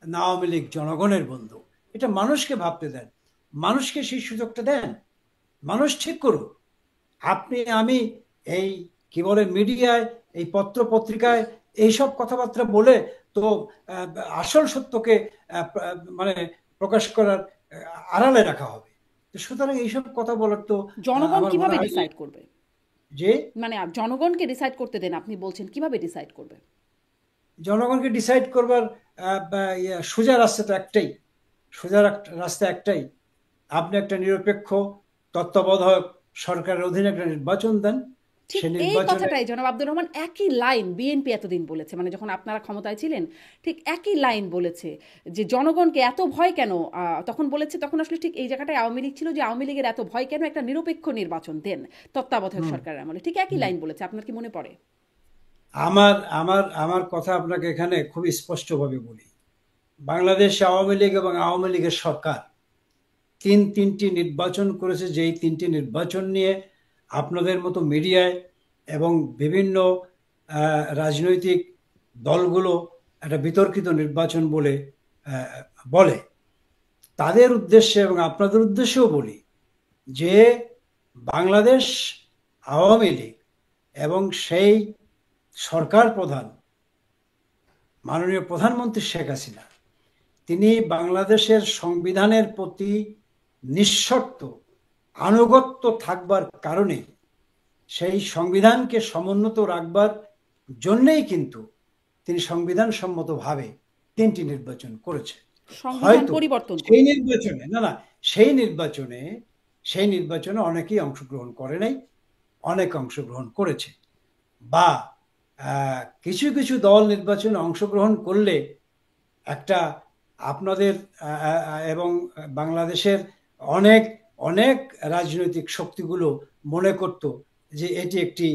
না আওয়ামী লীগ জনগণের বন্ধু। এটা মানুষকে ভাবতে দেন, মানুষকে সেই সুযোগটা দেন, মানুষ ঠিক করুক। আপনি আমি এই কি বলে মিডিয়ায়, এই পত্র পত্রিকায় এইসব কথাবার্তা বলে তো আসল সত্যকে মানে প্রকাশ করার আড়ালে রাখা হবে। সুতরাং এইসব কথা বলার তো জনগণ কিভাবে ডিসাইড করবে? যে মানে জনগণকে ডিসাইড করতে দেন, আপনি বলছেন কিভাবে ডিসাইড করবে? জনগণকে ডিসাইড করবার সোজা রাস্তা তো একটাই, সোজা রাস্তা একটাই। আপনি একটা নিরপেক্ষ তত্ত্বাবধায়ক সরকারের অধীনে একটা নির্বাচন দেন। ঠিক এই কথাটাই জনাব আব্দুর রহমান একই লাইন বিএনপি এতদিন বলেছে, মানে যখন আপনারা ক্ষমতায় ছিলেন ঠিক একই লাইন বলেছে যে জনগণকে এত ভয় কেন, তখন বলেছে, তখন আসলে ঠিক এই জায়গাটায় আওয়ামী লীগ ছিল, যে আওয়ামী লীগের এত ভয় কেন, একটা নিরপেক্ষ নির্বাচন দেন তত্ত্বাবধায়ক সরকারের আমলে। ঠিক একই লাইন বলেছে, আপনার কি মনে পড়ে? আমার আমার আমার কথা আপনাকে এখানে খুব স্পষ্টভাবে বলি। বাংলাদেশ আওয়ামী লীগ এবং আওয়ামী লীগের সরকার তিনটি নির্বাচন করেছে, যেই তিনটি নির্বাচন নিয়ে আপনাদের মতো মিডিয়ায় এবং বিভিন্ন রাজনৈতিক দলগুলো একটা বিতর্কিত নির্বাচন বলে। তাদের উদ্দেশ্যে এবং আপনাদের উদ্দেশ্যেও বলি যে বাংলাদেশ আওয়ামী লীগ এবং সেই সরকার প্রধান মাননীয় প্রধানমন্ত্রী শেখ হাসিনা, তিনি বাংলাদেশের সংবিধানের প্রতি নিঃশর্ত আনুগত্য থাকবার কারণে, সেই সংবিধানকে সমুন্নত রাখবার জন্যই কিন্তু তিনি সংবিধান সম্মতভাবে তিনটি নির্বাচন করেছে। হয়তো সেই নির্বাচনে সেই নির্বাচনে অনেকেই অংশগ্রহণ করে নাই, অনেক অংশগ্রহণ করেছে। বা কিছু কিছু দল নির্বাচনে অংশগ্রহণ করলে একটা আপনাদের এবং বাংলাদেশের অনেক অনেক রাজনৈতিক শক্তিগুলো মনে করত যে এটি একটি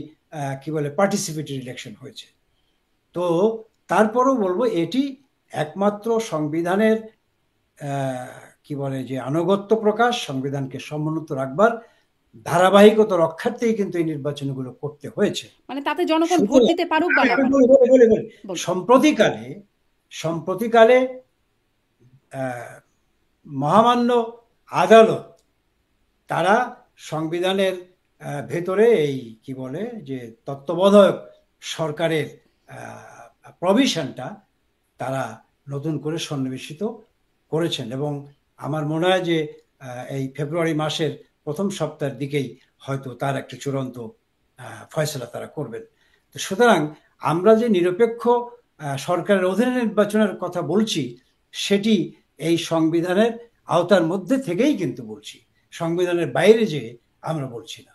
কি বলে পার্টিসিপেটরি ইলেকশন হয়েছে। তো তারপরও বলবো এটি একমাত্র সংবিধানের কি বলে যে আনুগত্য প্রকাশ, সংবিধানকে সমুন্নত রাখবার ধারাবাহিকতা রক্ষার্থেই কিন্তু এই নির্বাচনগুলো করতে হয়েছে। মানে তাতে জনগণ ভোট দিতে পারুক বা না আমি পারুক। বলি, বলুন। সম্প্রতিকালে মহামান্য আদালত তারা সংবিধানের ভেতরে এই কি বলে যে তত্ত্বাবধায়ক সরকারের প্রভিশনটা তারা নতুন করে সন্নিবেশিত করেছেন, এবং আমার মনে হয় যে এই ফেব্রুয়ারি মাসের প্রথম সপ্তাহের দিকেই হয়তো তার একটা চূড়ান্ত ফয়সলা তারা করবেন। তো সুতরাং আমরা যে নিরপেক্ষ সরকারের অধীনে নির্বাচনের কথা বলছি, সেটি এই সংবিধানের আওতার মধ্যে থেকেই কিন্তু বলছি, সংবিধানের বাইরে যে আমরা বলছি না।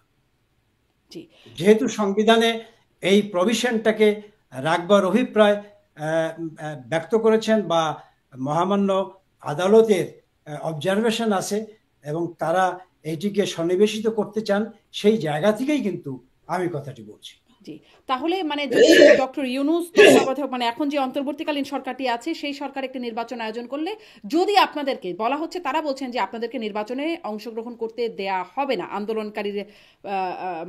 জি, যেহেতু সংবিধানে এই প্রভিশনটাকে রাখবার অভিপ্রায় ব্যক্ত করেছেন বা মহামান্য আদালতের অবজারভেশন আছে এবং তারা এইটিকে সন্নিবেশিত করতে চান, সেই জায়গা থেকেই কিন্তু আমি কথাটি বলছি। জি, তাহলে মানে যদি ডক্টর ইউনূস তত্ত্বাবধায়ক মানে এখন যে অন্তর্বর্তীকালীন সরকারটি আছে সেই সরকার একটি নির্বাচন আয়োজন করলে, যদি আপনাদেরকে বলা হচ্ছে, তারা বলছেন যে আপনাদেরকে নির্বাচনে অংশগ্রহণ করতে দেয়া হবে না, আন্দোলনকারীর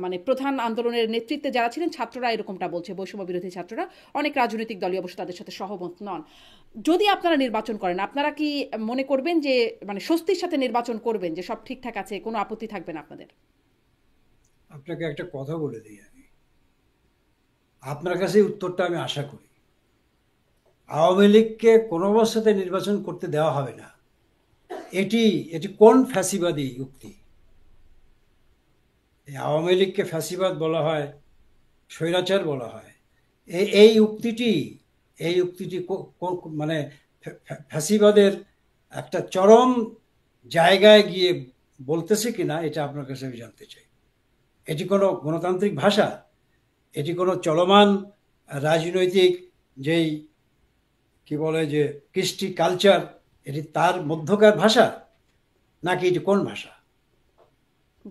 মানে প্রধান আন্দোলনের নেতৃত্বে যারা ছিলেন ছাত্ররা এরকমটা বলছে, বৈষম্য বিরোধী ছাত্ররা, অনেক রাজনৈতিক দলই অবশ্য তাদের সাথে সহমত নন। যদি আপনারা নির্বাচন করেন, আপনারা কি মনে করবেন যে মানে স্বস্তির সাথে নির্বাচন করবেন, যে সব ঠিকঠাক আছে, কোনো আপত্তি থাকবে না আপনাদের? আপনাকে একটা কথা বলে দিই, আপনার কাছে উত্তরটা আমি আশা করি। আওয়ামী লীগকে কোনো অবস্থাতে নির্বাচন করতে দেওয়া হবে না, এটি কোন ফ্যাসিবাদী উক্তি? আওয়ামী লীগকে ফ্যাসিবাদ বলা হয়, স্বৈরাচার বলা হয়, এই উক্তিটি মানে ফ্যাসিবাদের একটা চরম জায়গায় গিয়ে বলতেছে কিনা, এটা আপনার কাছে আমি জানতে চাই। এটি কোনো গণতান্ত্রিক ভাষা? এটি কোনো চলমান রাজনৈতিক যেই কি বলে যে কৃষ্টি কালচার, এটি তার মধ্যকার ভাষা, নাকি এটি কোন ভাষা?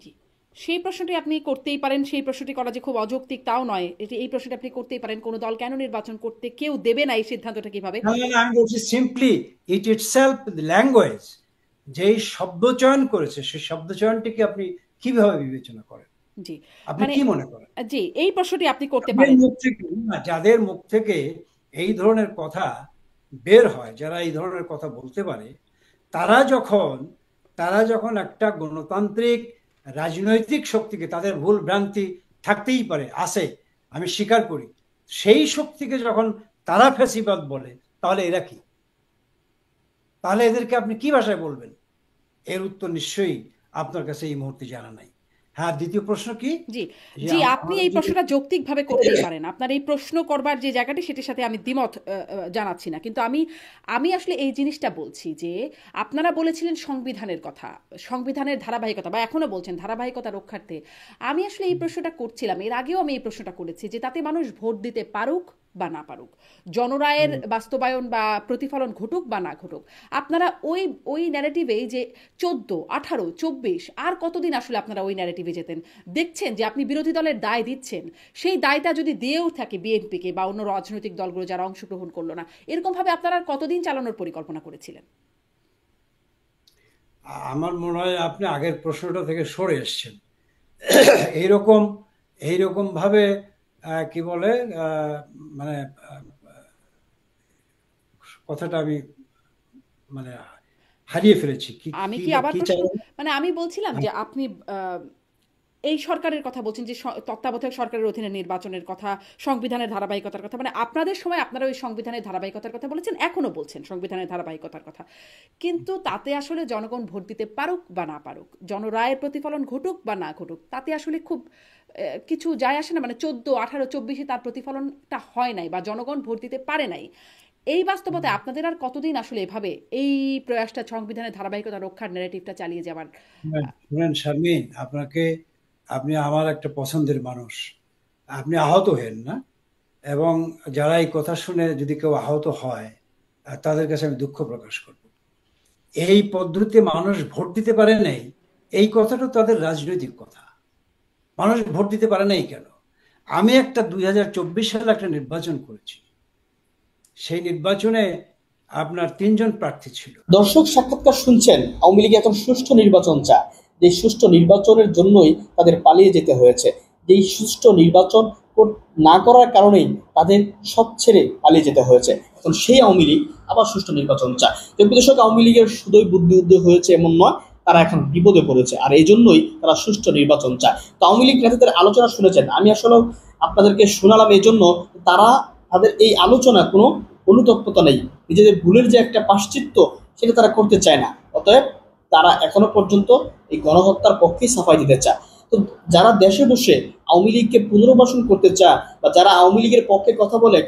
জি, সেই প্রশ্নটি আপনি করতেই পারেন। সেই প্রশ্নটি করা যে খুব অযৌক্তিক তাও নয়, এই প্রশ্নটি আপনি করতেই পারেন, কোনো দল কেন নির্বাচন করতে কেউ দেবে না, এই সিদ্ধান্তটা কিভাবে? আমি বলছি সিম্পলি ইট ইটসেলফ ল্যাঙ্গুয়েজ, যেই শব্দ চয়ন করেছে সেই শব্দ চয়নটিকে আপনি কিভাবে বিবেচনা করেন? জি, আপনি মানে কি মনে করেন? জি, এই প্রশ্নটি আপনি করতে পারেন। যাদের মুখ থেকে এই ধরনের কথা বের হয়, যারা এই ধরনের কথা বলতে পারে, তারা যখন একটা গণতান্ত্রিক রাজনৈতিক শক্তিকে, তাদের ভুল ভ্রান্তি থাকতেই পারে, আছে, আমি স্বীকার করি, সেই শক্তিকে যখন তারা ফ্যাসিবাদ বলে, তাহলে এরা কি? তাহলে এদেরকে আপনি কি ভাষায় বলবেন? এর উত্তর নিশ্চয়ই আপনার কাছে এই মুহূর্তে জানা নাই। হ্যাঁ, দ্বিতীয় প্রশ্ন কি? জি জি, আপনি এই প্রশ্নটা যৌক্তিকভাবে করতেই পারেন। আপনার এই প্রশ্ন করবার যে জায়গাটি, সেটির সাথে আমি দ্বিমত জানাচ্ছি না, কিন্তু আমি আসলে এই জিনিসটা বলছি যে আপনারা বলেছিলেন সংবিধানের কথা, সংবিধানের ধারাবাহিকতা, বা এখনো বলছেন ধারাবাহিকতা রক্ষার্থে। আমি আসলে এই প্রশ্নটা করছিলাম, এর আগেও আমি এই প্রশ্নটা করেছি, যে তাতে মানুষ ভোট দিতে পারুক বা না পারুক, জনরায়ের বাস্তবায়ন বা প্রতিফলন ঘটুক বা না ঘটুক, আপনারা ওই ন্যারেটিভেই যে 14, 18, 24 আর কতদিন আসলে আপনারা ওই ন্যারেটিভে যেতেন? দেখছেন যে আপনি বিরোধী দলের দায় দিচ্ছেন, সেই দায়টা যদি দিয়েও থাকে বিএনপিকে বা অন্য রাজনৈতিক দলগুলো যারা অংশগ্রহণ করলো না, এরকমভাবে আপনারা কতদিন চালানোর পরিকল্পনা করেছিলেন? আমার মনে হয় আপনি আগের প্রশ্নটা থেকে সরে এসছেন। এইরকম ভাবে কি বলে মানে কথাটা আমি মানে হারিয়ে ফেলেছি। আমি কি আবার মানে আমি বলছিলাম যে আপনি এই সরকারের কথা বলছেন, যে তত্ত্বাবধায়ক সরকারের অধীনে নির্বাচনের কথা, সংবিধানের ধারাবাহিকতার কথা, মানে আপনাদের সময় আপনারা ওই সংবিধানের ধারাবাহিকতার কথা বলেছেন, এখনো বলছেন সংবিধানের ধারাবাহিকতার কথা, কিন্তু তাতে আসলে জনগণ ভোট দিতে পারুক বা না পারুক, জনরায়ের প্রতিফলন ঘটুক বা না ঘটুক, তাতে আসলে খুব কিছু যায় আসে না। মানে 14, 18, 24 তার প্রতিফলনটা হয় নাই বা জনগণ ভোট দিতে পারে নাই। এই বাস্তবতায় আপনাদের আর কতদিন আসলে এভাবে এই প্রয়াসটা, সংবিধানের ধারাবাহিকতা রক্ষার ন্যারেটিভটা চালিয়ে যাবার? শুনেন শারমিন, আপনি আমার একটা পছন্দের মানুষ, আপনি আহত হেন না, এবং যারা এই কথা শুনে যদি কেউ আহত হয়, তাদের কাছে আমি দুঃখ প্রকাশ করব। এই পদ্ধতিতে মানুষ ভোট দিতে পারে নাই, এই কথাটা তাদের রাজনৈতিক কথা। মানুষ ভোট দিতে পারে নাই কেন? আমি 2024 সালে একটা নির্বাচন করেছি, সেই নির্বাচনে আপনার 3 জন প্রার্থী ছিল। দর্শক সাক্ষাৎকার শুনছেন, আওয়ামী লীগ এখন সুষ্ঠু নির্বাচন চায়। যে সুষ্ঠু নির্বাচনের জন্যই তাদের পালিয়ে যেতে হয়েছে, যেই সুষ্ঠু নির্বাচন না করার কারণেই তাদের সব ছেড়ে পালিয়ে যেতে হয়েছে। এখন সেই আওয়ামী লীগ আবার সুষ্ঠু নির্বাচন চায়। দর্শক, আওয়ামী লীগের শুধুই বুদ্ধি উদয় হয়েছে এমন নয়, তারা এখন বিপদে পড়েছে, আর এই জন্যই তারা সুষ্ঠু নির্বাচন চায়। তো আওয়ামী লীগ নেতাদের আলোচনা শুনেছেন, আমি আসলে আপনাদেরকে শোনালাম এই জন্য তারা তাদের এই আলোচনা কোনো অনুতপ্ততা নেই, নিজেদের ভুলের যে একটা প্রায়শ্চিত্ত সেটা তারা করতে চায় না। অতএব তারা এখনো পর্যন্ত এই গণহত্যার পক্ষেই সাফাই দিতে চায়। তো যারা দেশে বসে আওয়ামী লীগকে পুনর্বাসন করতে চায় বা যারা আওয়ামী লীগের পক্ষে কথা বলে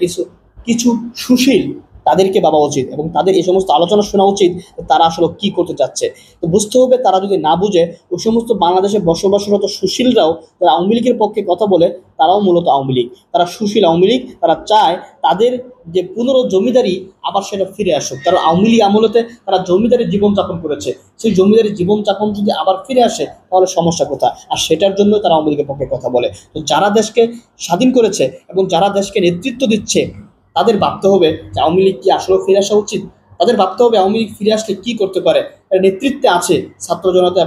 কিছু সুশীল, তাদেরকে ভাবা উচিত এবং তাদের এই সমস্ত আলোচনা শোনা উচিত তারা আসলে কি করতে চাচ্ছে। তো বুঝতে হবে, তারা যদি না বুঝে ওই সমস্ত বাংলাদেশে বসবাসরত সুশীলরাও যারা আওয়ামী লীগের পক্ষে কথা বলে তারাও মূলত আওয়ামী লীগ, তারা সুশীল আওয়ামী লীগ। তারা চায় তাদের যে জমিদারি আবার সেটা ফিরে আসুক, কারণ আওয়ামী লীগ আমলেতে তারা জমিদারি জীবনযাপন করেছে, সেই জমিদারি জীবনযাপন যদি আবার ফিরে আসে তাহলে সমস্যা কোথায়? আর সেটার জন্য তারা আওয়ামী লীগের পক্ষে কথা বলে। তো যারা দেশকে স্বাধীন করেছে এবং যারা দেশকে নেতৃত্ব দিচ্ছে তাদের ভাবতে হবে যে আওয়ামী লীগ কি আসলে ফিরে আসা উচিত। তাদের ভাবতে হবে আওয়ামী লীগ ফিরে আসলে কি করতে পারে। নেতৃত্বে আছে ছাত্র জনতা,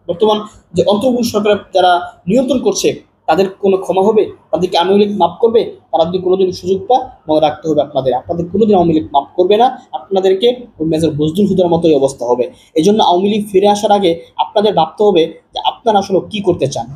বর্তমান যে অন্তর্বর্তী সরকার যারা নিয়ন্ত্রণ করছে তাদের কোনো ক্ষমা হবে? তাদেরকে আওয়ামী লীগ মাফ করবে? তারা যদি কোনোদিন সুযোগ পায়, মনে রাখতে হবে আপনাদের কোনোদিন আওয়ামী লীগ মাফ করবে না। আপনাদেরকে মেজর বজলুল হুদার মতোই অবস্থা হবে। এই জন্য আওয়ামী লীগ ফিরে আসার আগে আপনাদের ভাবতে হবে যে আপনারা আসলে কি করতে চান।